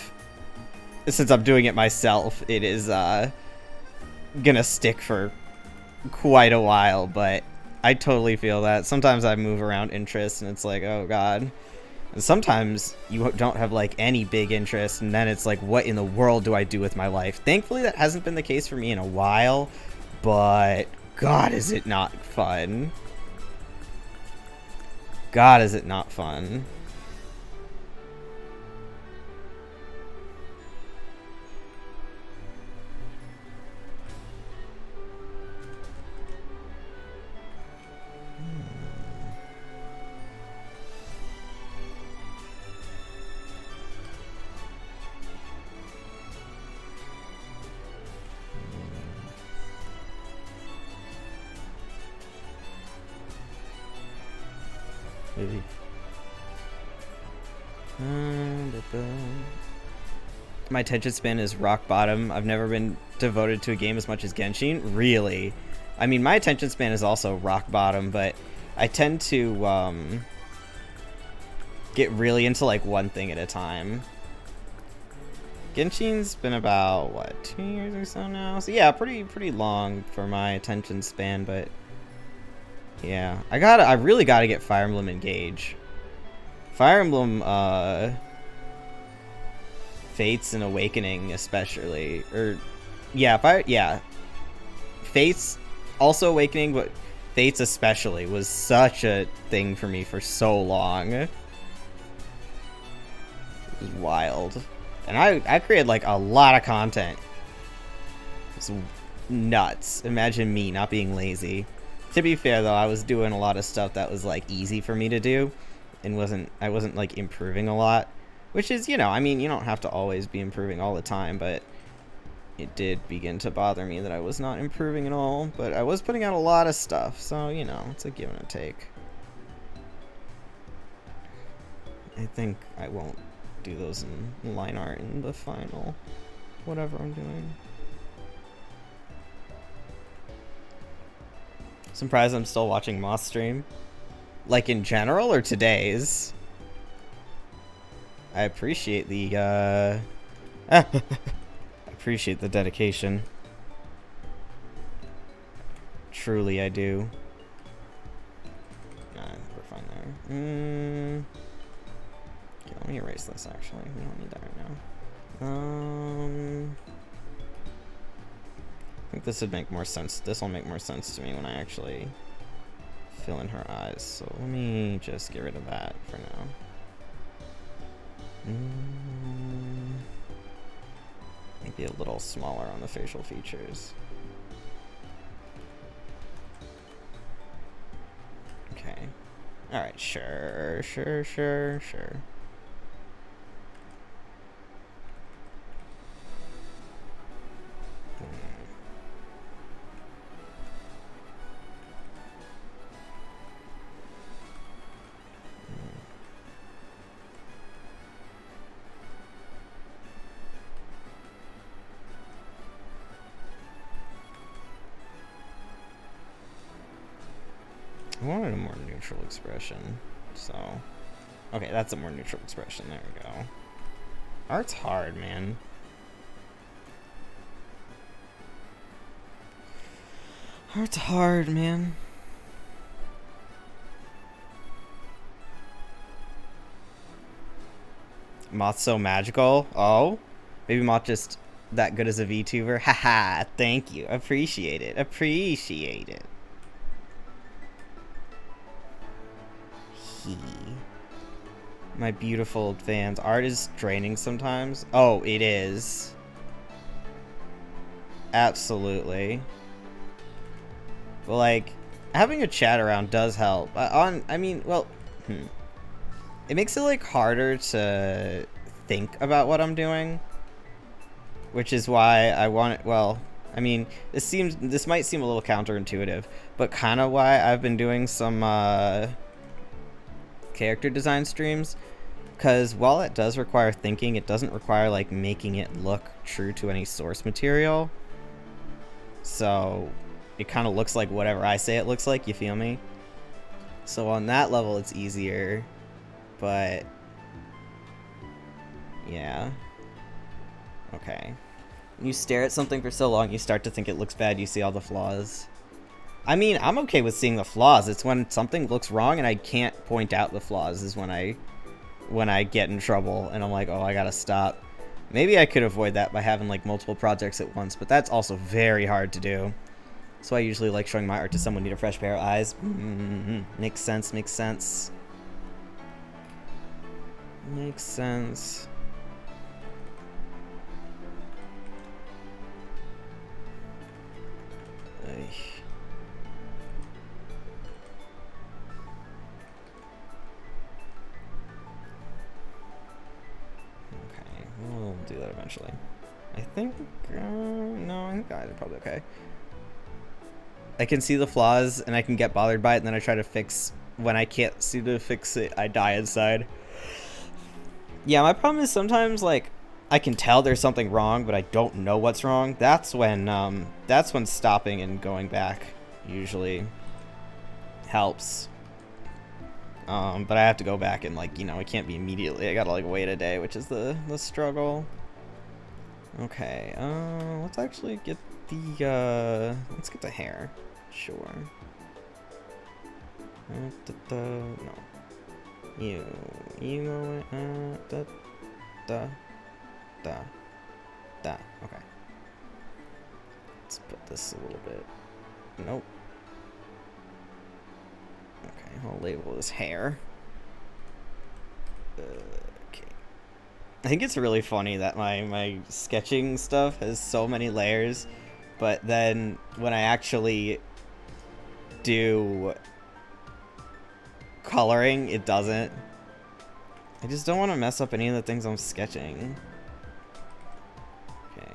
since I'm doing it myself, it is gonna stick for quite a while, but I totally feel that. Sometimes I move around interests and it's like, oh god. And sometimes you don't have like any big interest, and then it's like, what in the world do I do with my life? Thankfully that hasn't been the case for me in a while, but god, is it not fun. God, is it not fun. Maybe. My attention span is rock bottom. I've never been devoted to a game as much as Genshin. Really? I mean, my attention span is also rock bottom, but I tend to get really into like one thing at a time. Genshin's been about, what, 2 years or so now? So yeah, pretty long for my attention span, but yeah. I really gotta get Fire Emblem Engage. Fire Emblem, Fates and Awakening especially. Or, yeah. Fates, also Awakening, but Fates especially was such a thing for me for so long. It was wild. And I created like a lot of content. It's nuts. Imagine me not being lazy. To be fair though, I was doing a lot of stuff that was like easy for me to do, and I wasn't like improving a lot, which is, you know, I mean, you don't have to always be improving all the time, but it did begin to bother me that I was not improving at all. But I was putting out a lot of stuff, so you know, it's a give and a take. I think I won't do those in line art in the final whatever I'm doing. Surprised I'm still watching Moth stream. Like in general or today's? I appreciate the I appreciate the dedication. Truly I do. Nah, we're fine there. Okay, let me erase this actually. We don't need that right now. I think this would make more sense. This will make more sense to me when I actually fill in her eyes. So let me just get rid of that for now. Maybe a little smaller on the facial features. Okay. Alright, sure. I wanted a more neutral expression, so... Okay, that's a more neutral expression, there we go. Art's hard, man. Art's hard, man. Moth's so magical? Oh? Maybe Moth just that good as a VTuber? Haha, thank you. Appreciate it. Appreciate it. My beautiful fans. Art is draining sometimes. Oh, it is. Absolutely. But like, having a chat around does help. I mean, well, it makes it like harder to think about what I'm doing, which is why I want it. Well, I mean, this might seem a little counterintuitive, but kind of why I've been doing some character design streams, because while it does require thinking, it doesn't require like making it look true to any source material. So it kind of looks like whatever I say it looks like, you feel me? So on that level it's easier, but Yeah. Okay. When you stare at something for so long, you start to think it looks bad, you see all the flaws. I mean, I'm okay with seeing the flaws. It's when something looks wrong and I can't point out the flaws is when I get in trouble and I'm like, oh, I gotta stop. Maybe I could avoid that by having like multiple projects at once, but that's also very hard to do. So I usually like showing my art to someone who need a fresh pair of eyes. Makes sense, makes sense. Makes sense. We'll do that eventually. I think, no, I think guys are probably okay. I can see the flaws and I can get bothered by it, and then I try to fix. When I can't see to fix it, I die inside. Yeah, my problem is sometimes like I can tell there's something wrong, but I don't know what's wrong. That's when stopping and going back usually helps. But I have to go back and like, it can't be immediately. I gotta like wait a day, which is the struggle. Okay, let's actually get let's get the hair. Sure. No. You go okay. Let's put this a little bit. Nope. Okay, I'll label this hair. Okay. I think it's really funny that my sketching stuff has so many layers, but then when I actually do coloring, it doesn't. I just don't want to mess up any of the things I'm sketching. Okay.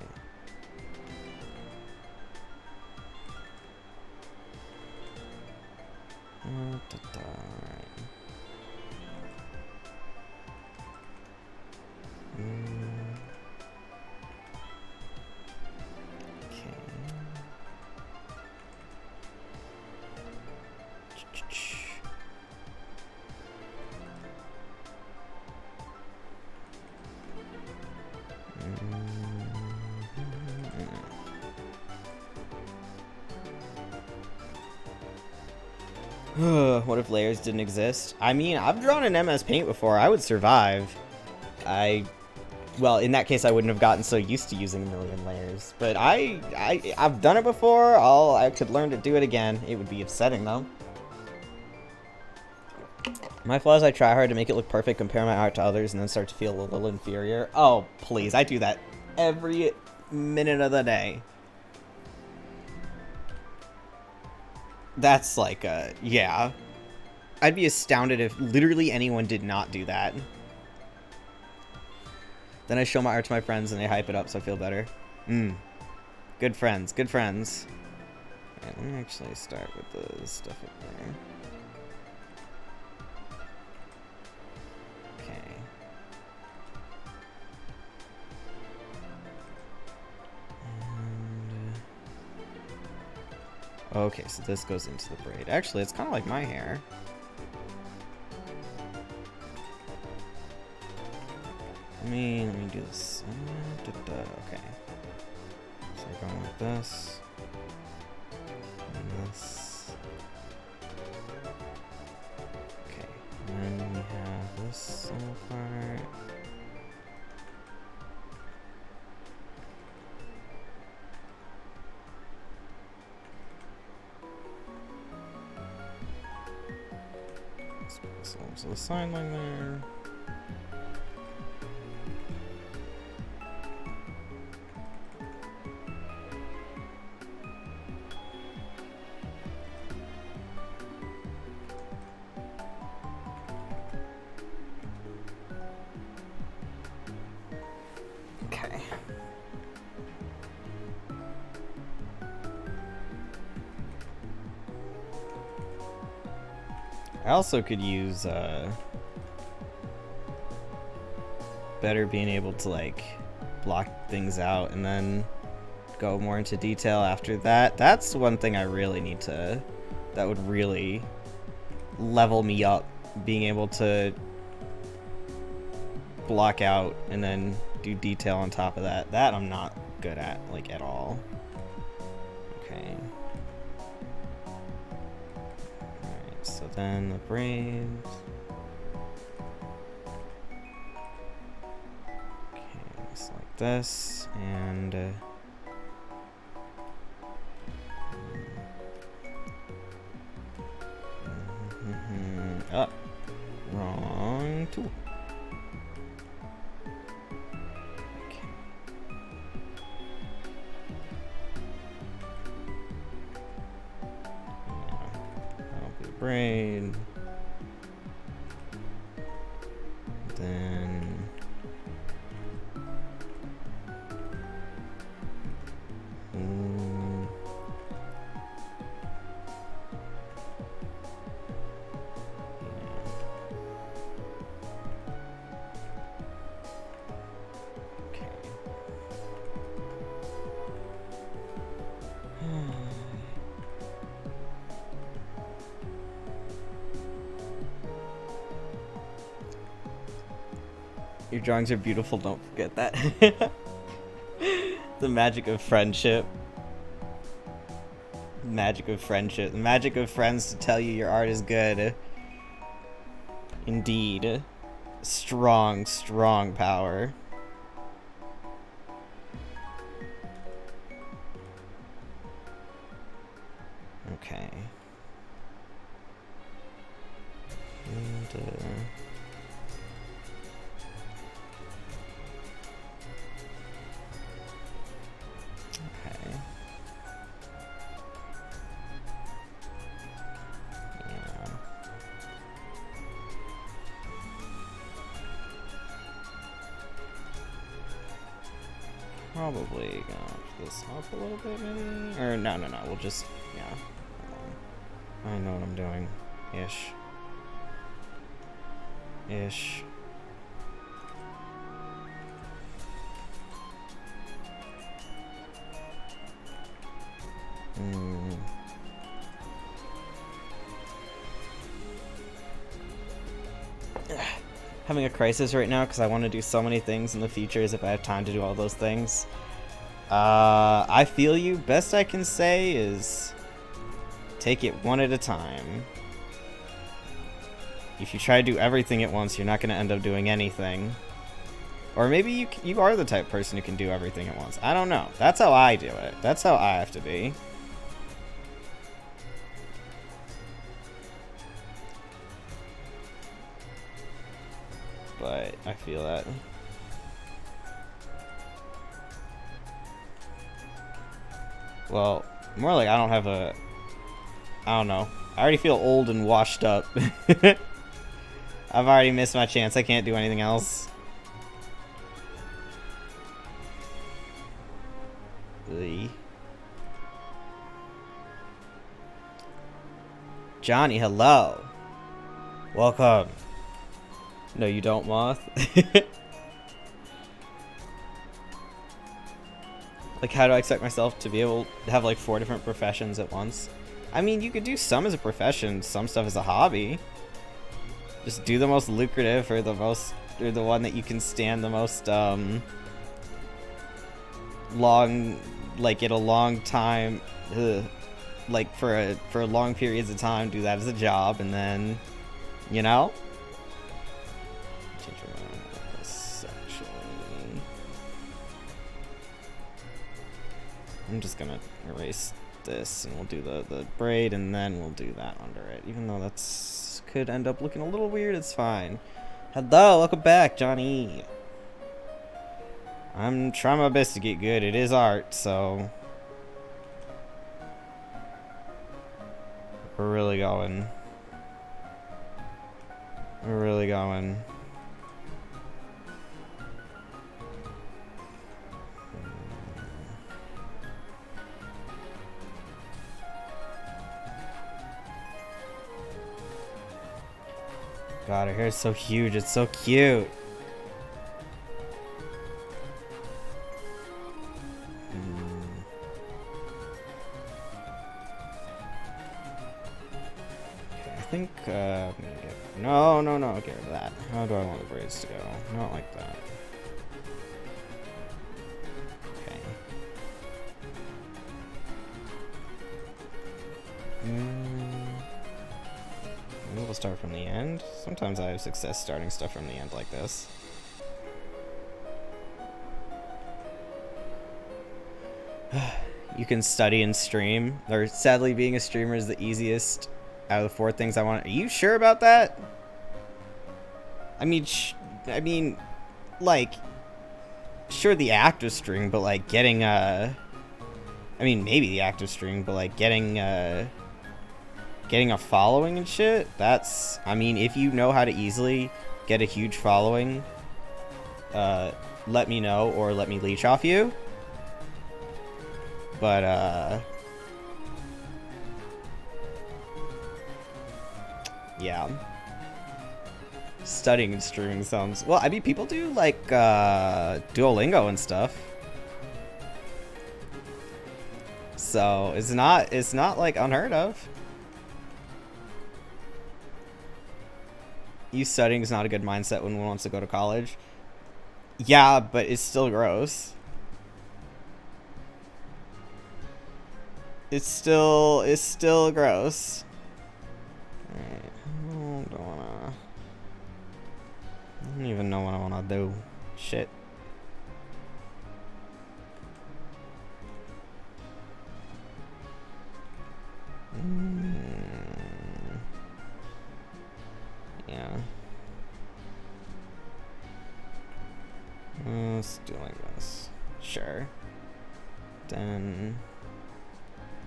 What if layers didn't exist? I mean, I've drawn in MS Paint before. I would survive. Well, in that case, I wouldn't have gotten so used to using a million layers. But I've done it before. I could learn to do it again. It would be upsetting, though. My flaw is I try hard to make it look perfect, compare my art to others, and then start to feel a little inferior. Oh, please. I do that every minute of the day. That's like yeah. I'd be astounded if literally anyone did not do that. Then I show my art to my friends and they hype it up so I feel better. Good friends, good friends. Alright, let me actually start with the stuff up there. Okay. Okay, so this goes into the braid. Actually, it's kind of like my hair. Let me do this. Okay. So we're going like this. And this. Okay. And then we have this little part. So the sideline there. Okay. I also could use better being able to like block things out and then go more into detail after that. That's one thing I really need to, that would really level me up, being able to block out and then do detail on top of that. That I'm not good at, like, at all. Okay. Alright, so then the braids. Okay, just like this, and oh, wrong tool. Okay. That'll be braid. Then your drawings are beautiful, don't forget that. The magic of friendship. Magic of friendship. The magic of friends to tell you your art is good. Indeed. Strong, strong power. Okay. And, okay. Yeah. Probably gonna put this up a little bit, maybe? Or no, we'll just, yeah. I know what I'm doing. Ish. Having a crisis right now because I want to do so many things in the future as if I have time to do all those things. I feel you. Best I can say is take it one at a time. If you try to do everything at once, you're not going to end up doing anything. Or maybe you are the type of person who can do everything at once. I don't know. That's how I do it. That's how I have to be. But I feel that. Well, more like I don't know. I already feel old and washed up. I've already missed my chance. I can't do anything else. Johnny, hello. Welcome. No, you don't, Moth. Like, how do I expect myself to be able to have, like, 4 different professions at once? I mean, you could do some as a profession, some stuff as a hobby. Just do the most lucrative or the one that you can stand the most, long, like, in a long time, like, for long periods of time, do that as a job, and then, you know? I'm just gonna erase this and we'll do the braid and then we'll do that under it. Even though that's could end up looking a little weird, it's fine. Hello, welcome back, Johnny. I'm trying my best to get good. It is art, so we're really going. We're really going. God, her hair is so huge. It's so cute. Okay, I think, I'm gonna no, get rid of that. How do I want the braids to go? Not like that. Okay. Maybe we'll start from the end. Sometimes I have success starting stuff from the end like this. You can study and stream. Or sadly, being a streamer is the easiest out of the 4 things I want. Are you sure about that? I mean, like, sure the active stream, but like getting I mean, maybe the active stream, but like getting a following and shit. That's, I mean, if you know how to easily get a huge following, let me know or let me leech off you. But, yeah. Studying and streaming sounds... Well, I mean, people do, like, Duolingo and stuff. So, it's not, like, unheard of. You studying is not a good mindset when one wants to go to college. Yeah, but it's still gross. It's still gross. Alright, I don't even know what I wanna do. Shit. Yeah. Let's do like this. Sure. Then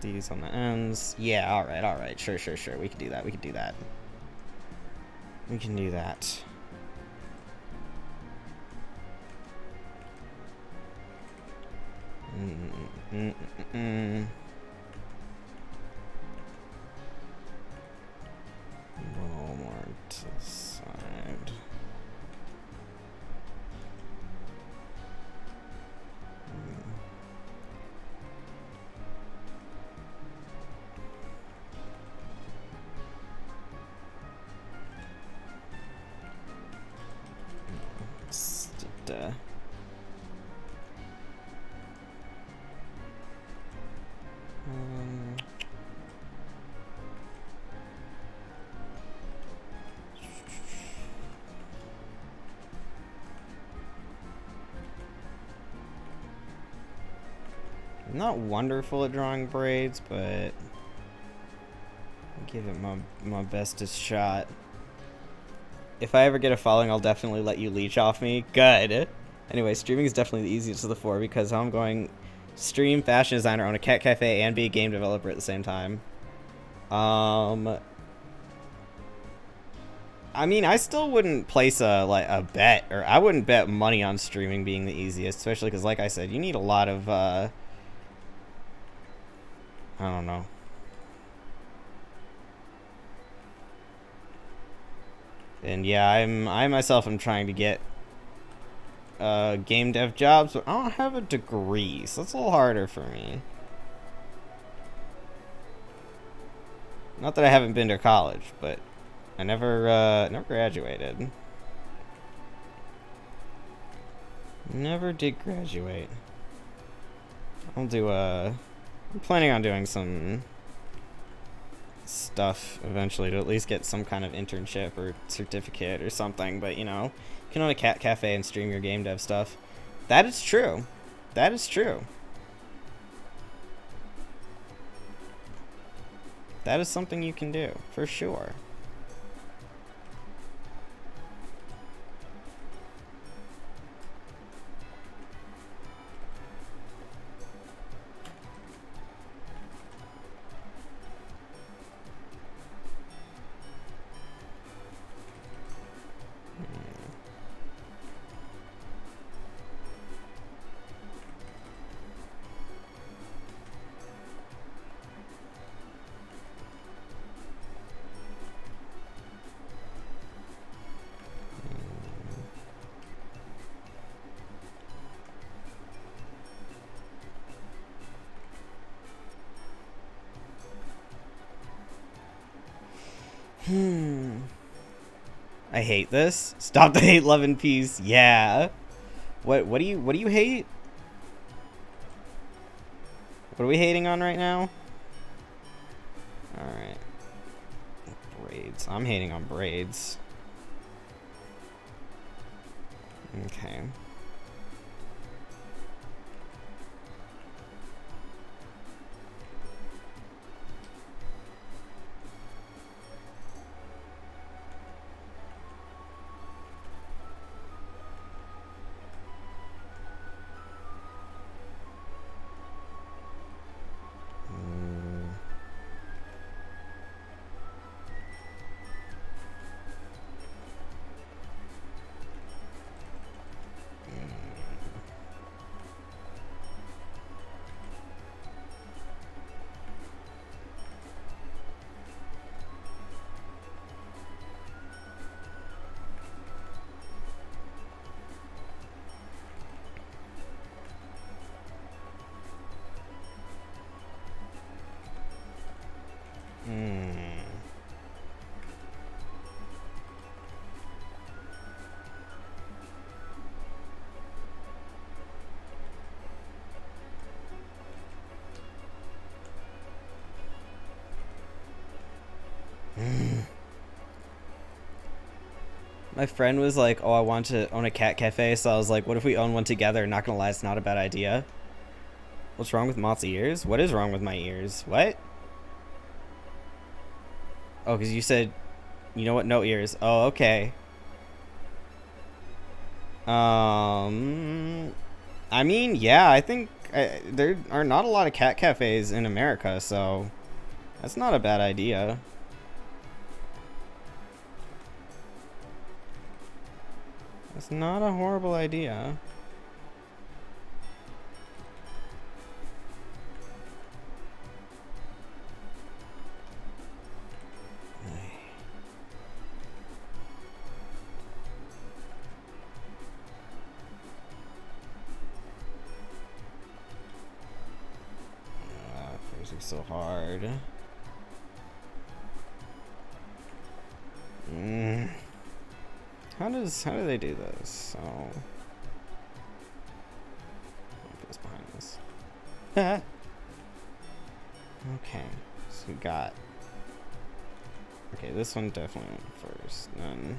these on the ends. Yeah, alright. Sure. We can do that. We can do that. A little more to the side. I'm not wonderful at drawing braids, but I'll give it my bestest shot. If I ever get a following, I'll definitely let you leech off me. Good. Anyway, streaming is definitely the easiest of the 4 because I'm going stream, fashion designer, own a cat cafe, and be a game developer at the same time. I mean, I still wouldn't place a bet, or I wouldn't bet money on streaming being the easiest, especially because, like I said, you need a lot of, I don't know. And yeah, I myself am trying to get game dev jobs, but I don't have a degree, so it's a little harder for me. Not that I haven't been to college, but I never graduated. Never did graduate. I'm planning on doing some stuff eventually to at least get some kind of internship or certificate or something, but you know, you can own a cat cafe and stream your game dev stuff. That is true. That is true. That is something you can do, for sure. I hate this. Stop the hate, love, and peace. Yeah. What do you hate? What are we hating on right now? Alright. Braids. I'm hating on braids. Okay. My friend was like, oh, I want to own a cat cafe, so I was like, what if we own one together? Not gonna lie, it's not a bad idea. What's wrong with Moth's ears? What is wrong with my ears? What? Oh, because you said, you know what? No ears. Oh, okay. I mean, yeah, I think there are not a lot of cat cafes in America, so that's not a bad idea. It's not a horrible idea. So hard. How do they do this? So put this behind this. Okay, so we got. Okay, this one definitely went first. Then.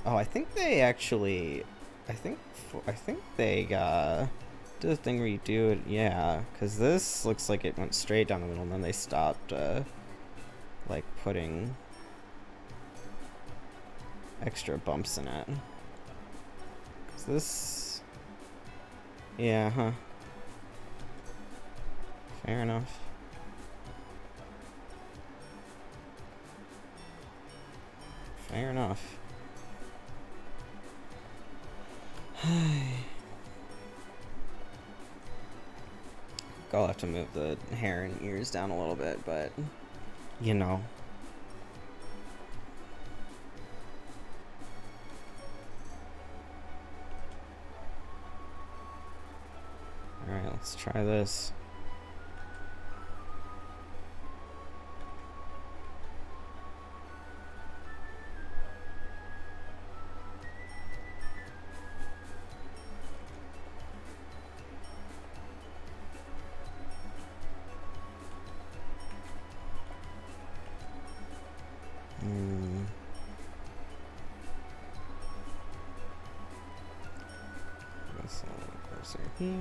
Oh, I think they actually. I think they do the thing where you do it. Yeah, because this looks like it went straight down the middle, and then they stopped, like putting extra bumps in it. 'Cause this. Yeah, huh. Fair enough. Fair enough. I'll have to move the hair and ears down a little bit, but you know. Alright, let's try this. This a little closer here.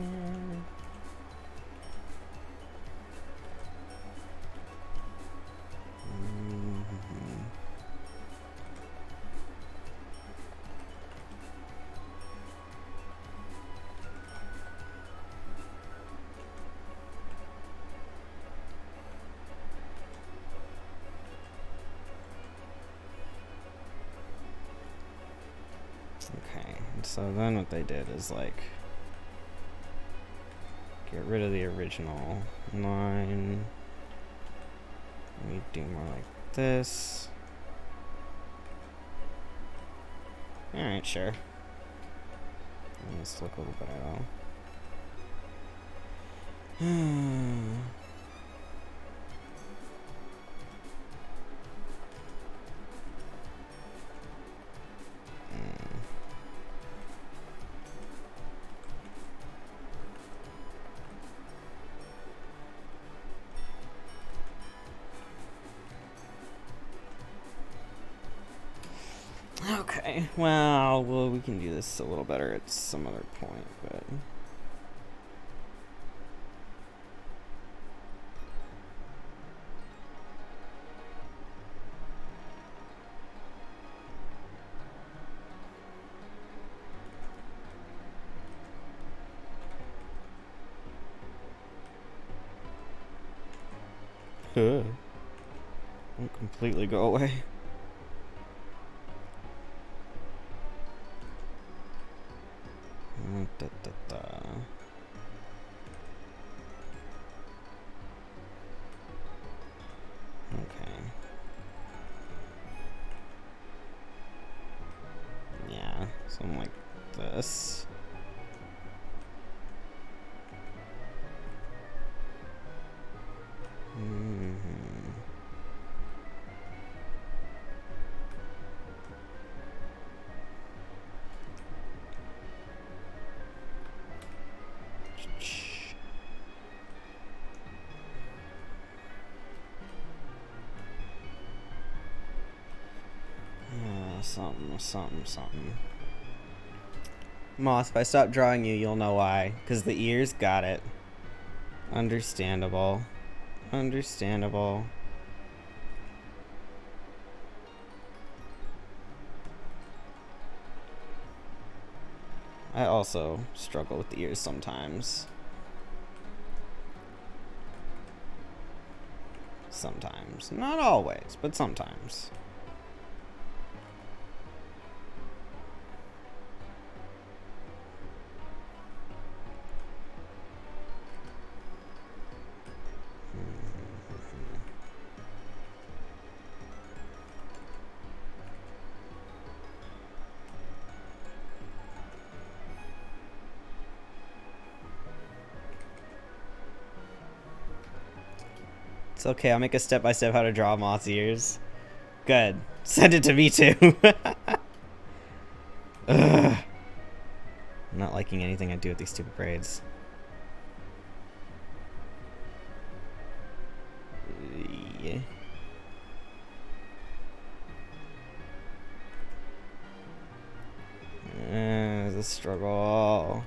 Okay, so then what they did is like get rid of the original line. We do more like this. Alright, sure. Let's look a little better though. Okay, well, we can do this a little better at some other point, but... Won't completely go away. Okay. Yeah, something like this. Something. Moth, if I stop drawing you, you'll know why. Because the ears got it. Understandable. Understandable. I also struggle with the ears sometimes. Sometimes. Not always, but sometimes. It's okay, I'll make a step-by-step how to draw Moth's ears. Good. Send it to me too. Ugh. I'm not liking anything I do with these stupid braids. Yeah. It's a struggle.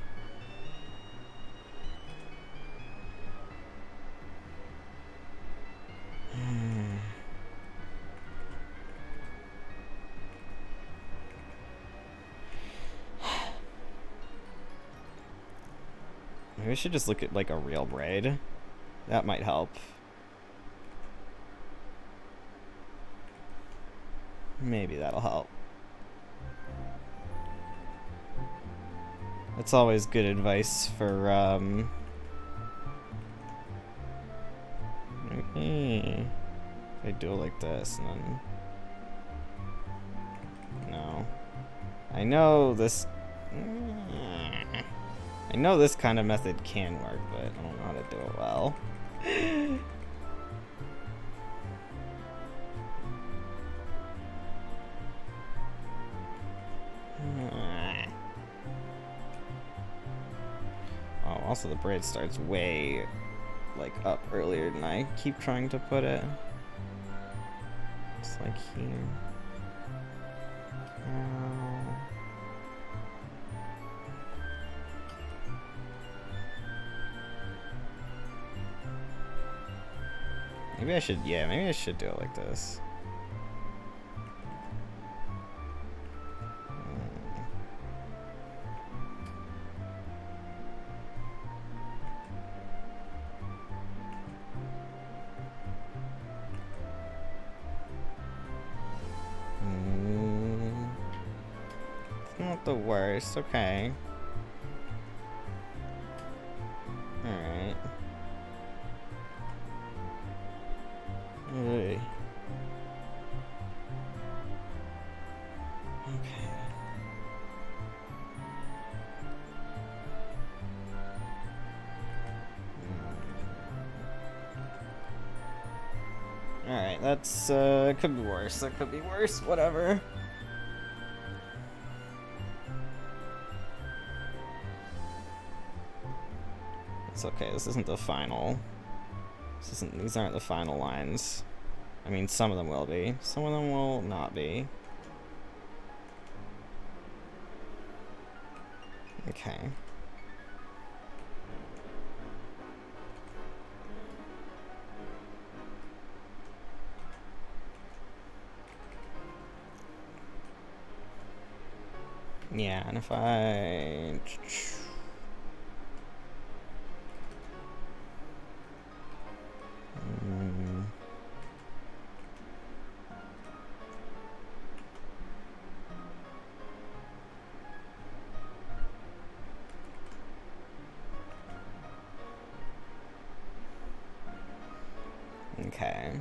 Maybe I should just look at like a real braid. That might help. Maybe that'll help. That's always good advice for if I do it like this and then no. I know this kind of method can work, but I don't know how to do it well. Oh, also the braid starts way like up earlier than I keep trying to put it. It's like here. Maybe I should do it like this. It's not the worst, okay. Alright. Okay. Alright, that's, it could be worse. That could be worse. Whatever. It's okay. This isn't the final. These aren't the final lines. I mean, some of them will be. Some of them will not be. Okay. Yeah, and if I... Okay.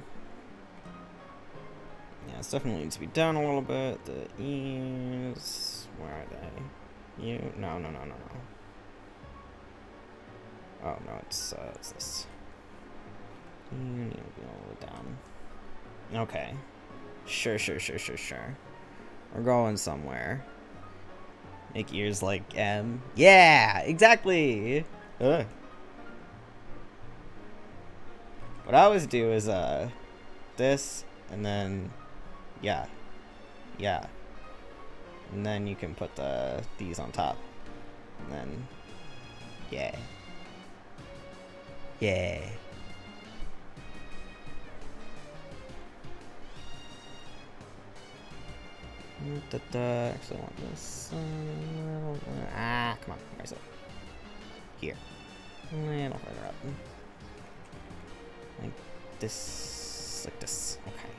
Yeah, this definitely needs to be down a little bit. The E's... Where are they? You... No. Oh, no, it's this. You need to be a little down. Okay. Sure. We're going somewhere. Make ears like M. Yeah! Exactly! Ugh. What I always do is, this, and then, yeah. And then you can put these on top. And then, yeah. Actually, I want this. Come on. Where's it? Here. A little further up. Like this. Okay.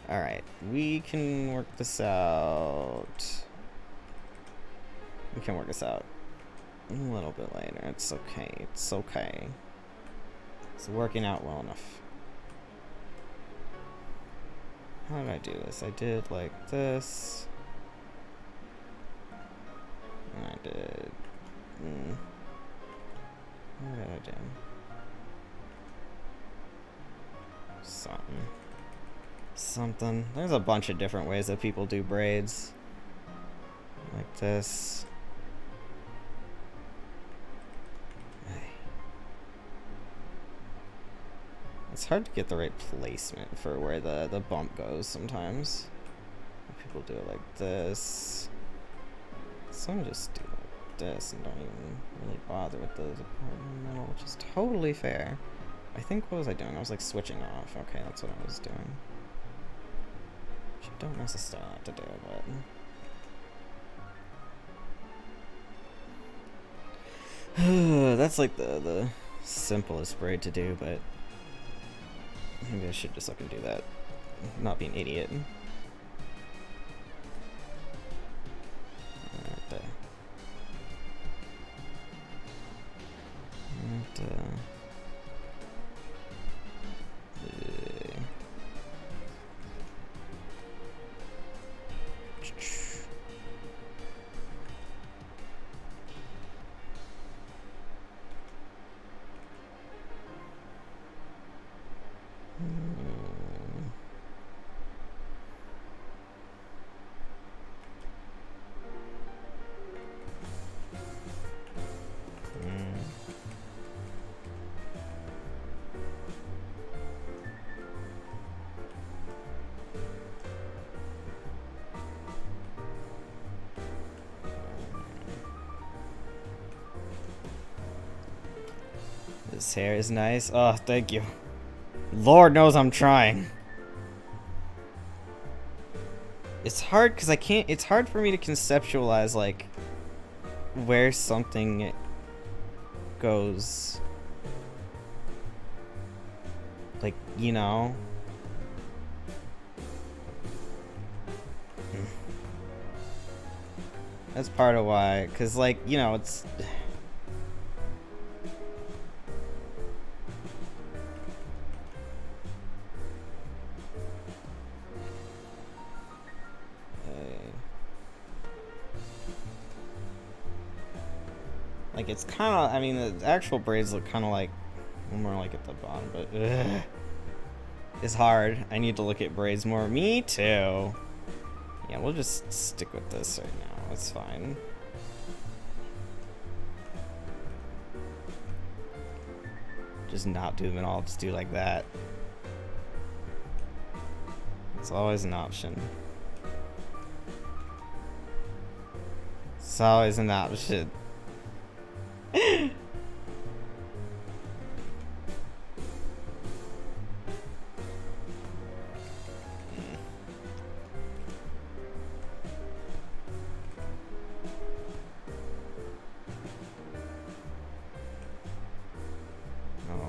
Alright. We can work this out. A little bit later. It's okay. It's working out well enough. How did I do this? I did like this. And I did... What did I do? Something. There's a bunch of different ways that people do braids. Like this. It's hard to get the right placement for where the bump goes sometimes. People do it like this. Some just do it like this and don't even really bother with the part in the middle, which is totally fair. I think, what was I doing? I was like switching off. Okay, that's what I was doing. Which you don't necessarily have to do, but... That's like the simplest braid to do, but... Maybe I should just look and do that. Not be an idiot. Right there. This hair is nice. Oh, thank you. Lord knows I'm trying. It's hard because I can't. It's hard for me to conceptualize like where something goes. Like, you know. That's part of why, because like, you know, it's. Like, it's kind of, I mean, the actual braids look kind of like, more like at the bottom, but, is hard. I need to look at braids more. Me too. Yeah, we'll just stick with this right now. It's fine. Just not do them at all. Just do like that. It's always an option. It's always an option.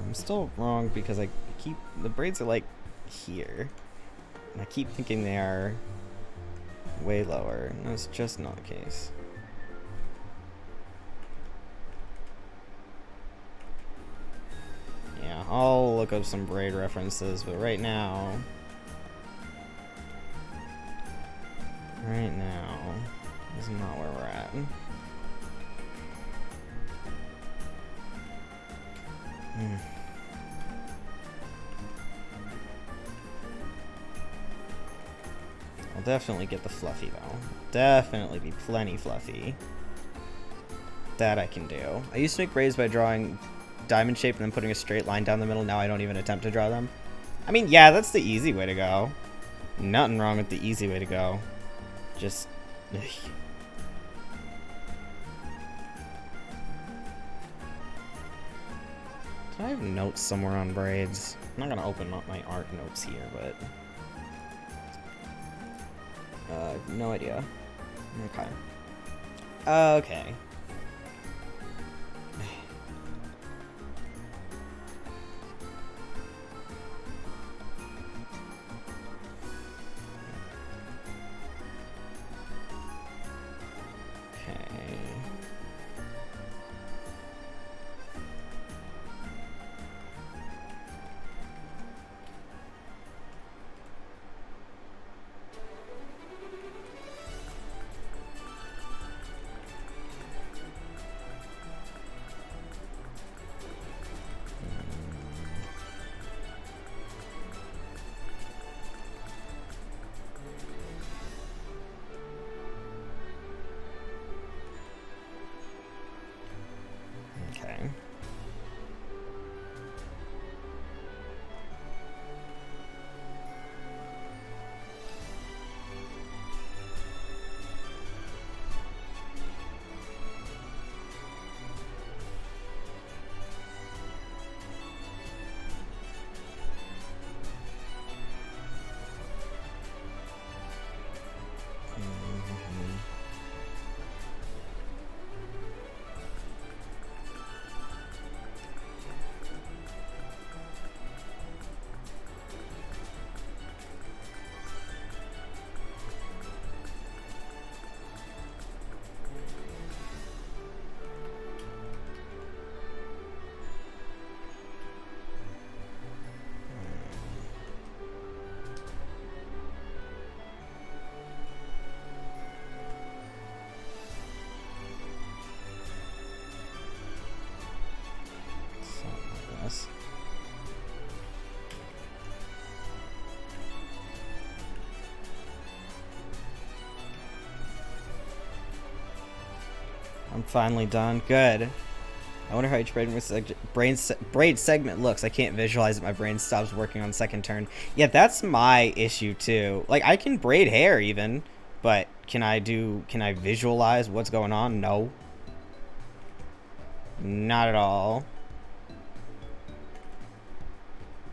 I'm still wrong because I keep the braids are like here, and I keep thinking they are way lower, and that's just not the case. Yeah, I'll look up some braid references, but right now is not where we're at. I'll definitely get the fluffy though. Definitely be plenty fluffy. That I can do. I used to make braids by drawing diamond shape and then putting a straight line down the middle. Now I don't even attempt to draw them. I mean, yeah, that's the easy way to go. Nothing wrong with the easy way to go. Just... ugh. Do I have notes somewhere on braids? I'm not gonna open up my art notes here, but... I have no idea. Okay. Okay. I'm finally done. Good. I wonder how each braid segment looks. I can't visualize it. My brain stops working on second turn. Yeah, that's my issue too. Like, I can braid hair even, but can I visualize what's going on? No. Not at all.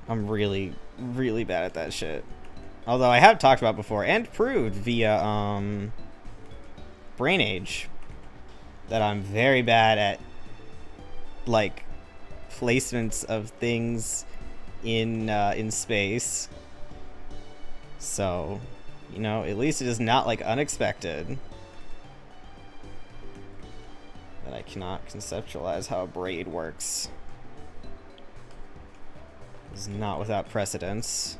I'm really, really bad at that shit. Although I have talked about before and proved via Brain Age that I'm very bad at like placements of things in space. So, you know, at least it is not like unexpected that I cannot conceptualize how a braid works. It's not without precedence.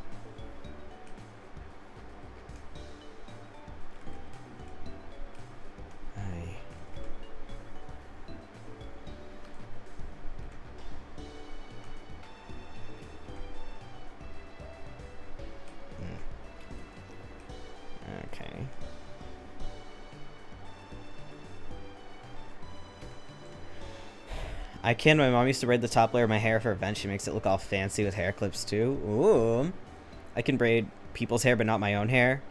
I can. My mom used to braid the top layer of my hair for events. She makes it look all fancy with hair clips too. Ooh. I can braid people's hair, but not my own hair.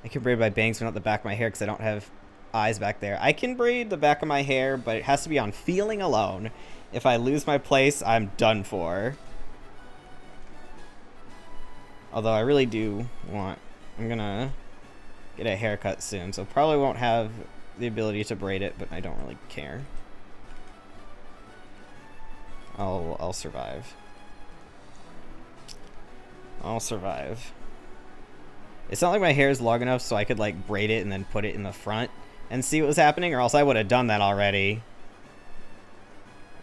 I can braid my bangs, but not the back of my hair because I don't have eyes back there. I can braid the back of my hair, but it has to be on feeling alone. If I lose my place, I'm done for. Although I really do want... I'm gonna get a haircut soon, so probably won't have the ability to braid it, but I don't really care. I'll survive. I'll survive. It's not like my hair is long enough so I could like braid it and then put it in the front and see what was happening, or else I would have done that already.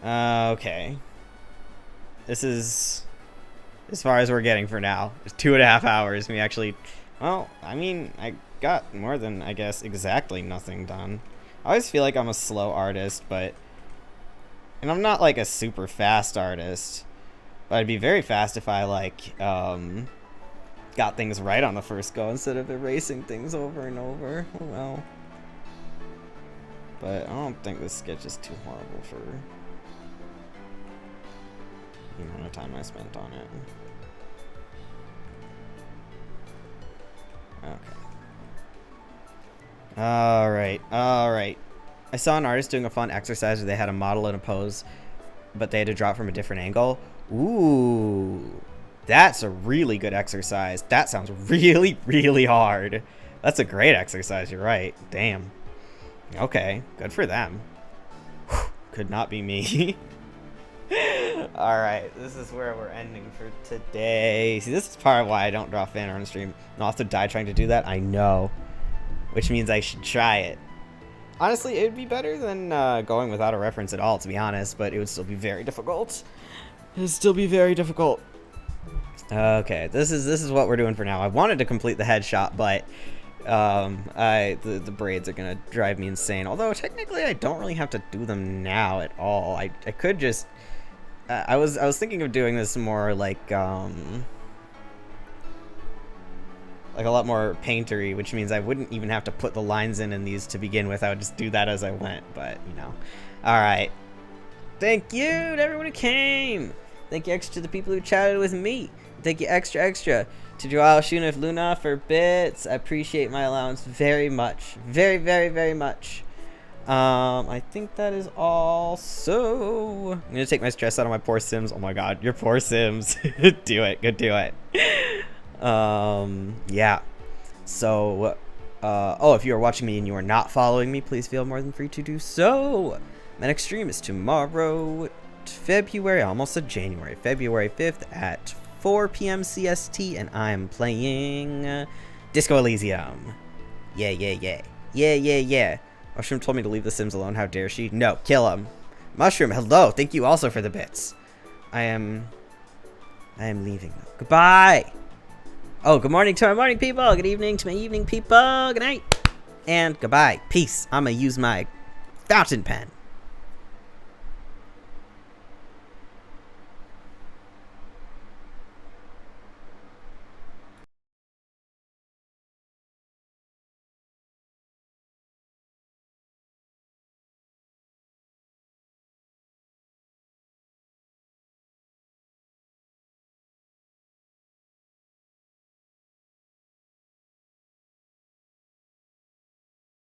Okay. This is as far as we're getting for now. It's 2.5 hours. Me actually, well, I mean, I got more than, I guess, exactly nothing done. I always feel like I'm a slow artist, but... And I'm not like a super fast artist, but I'd be very fast if I like got things right on the first go instead of erasing things over and over. Oh well. But I don't think this sketch is too horrible for the amount of time I spent on it. Okay. Alright. I saw an artist doing a fun exercise where they had a model in a pose, but they had to draw it from a different angle. Ooh, that's a really good exercise. That sounds really, really hard. That's a great exercise, you're right. Damn. Okay, good for them. Whew, could not be me. Alright, this is where we're ending for today. See, this is part of why I don't draw fan art on stream. I'll have to die trying to do that, I know. Which means I should try it. Honestly, it would be better than going without a reference at all, to be honest, but it would still be very difficult. It would still be very difficult. Okay, this is what we're doing for now. I wanted to complete the headshot, but the braids are gonna drive me insane. Although technically, I don't really have to do them now at all. I could just. I was thinking of doing this more like a lot more paintery, which means I wouldn't even have to put the lines in these to begin with. I would just do that as I went, but, you know. Alright. Thank you to everyone who came. Thank you extra to the people who chatted with me. Thank you extra to Joao, Shuna, Luna for bits. I appreciate my allowance very much. Very, very, very much. I think that is all. So, I'm going to take my stress out of my poor Sims. Oh my god, your poor Sims. Do it. Go do it. Yeah. So, oh, if you are watching me and you are not following me, please feel more than free to do so. My next stream is tomorrow, February, almost a January, February 5th at 4 p.m. CST, and I'm playing Disco Elysium. Yeah. Mushroom told me to leave the Sims alone. How dare she? No, kill him. Mushroom, hello. Thank you also for the bits. I am leaving now. Goodbye. Oh, good morning to my morning people. Good evening to my evening people. Good night. And goodbye. Peace. I'm going to use my fountain pen.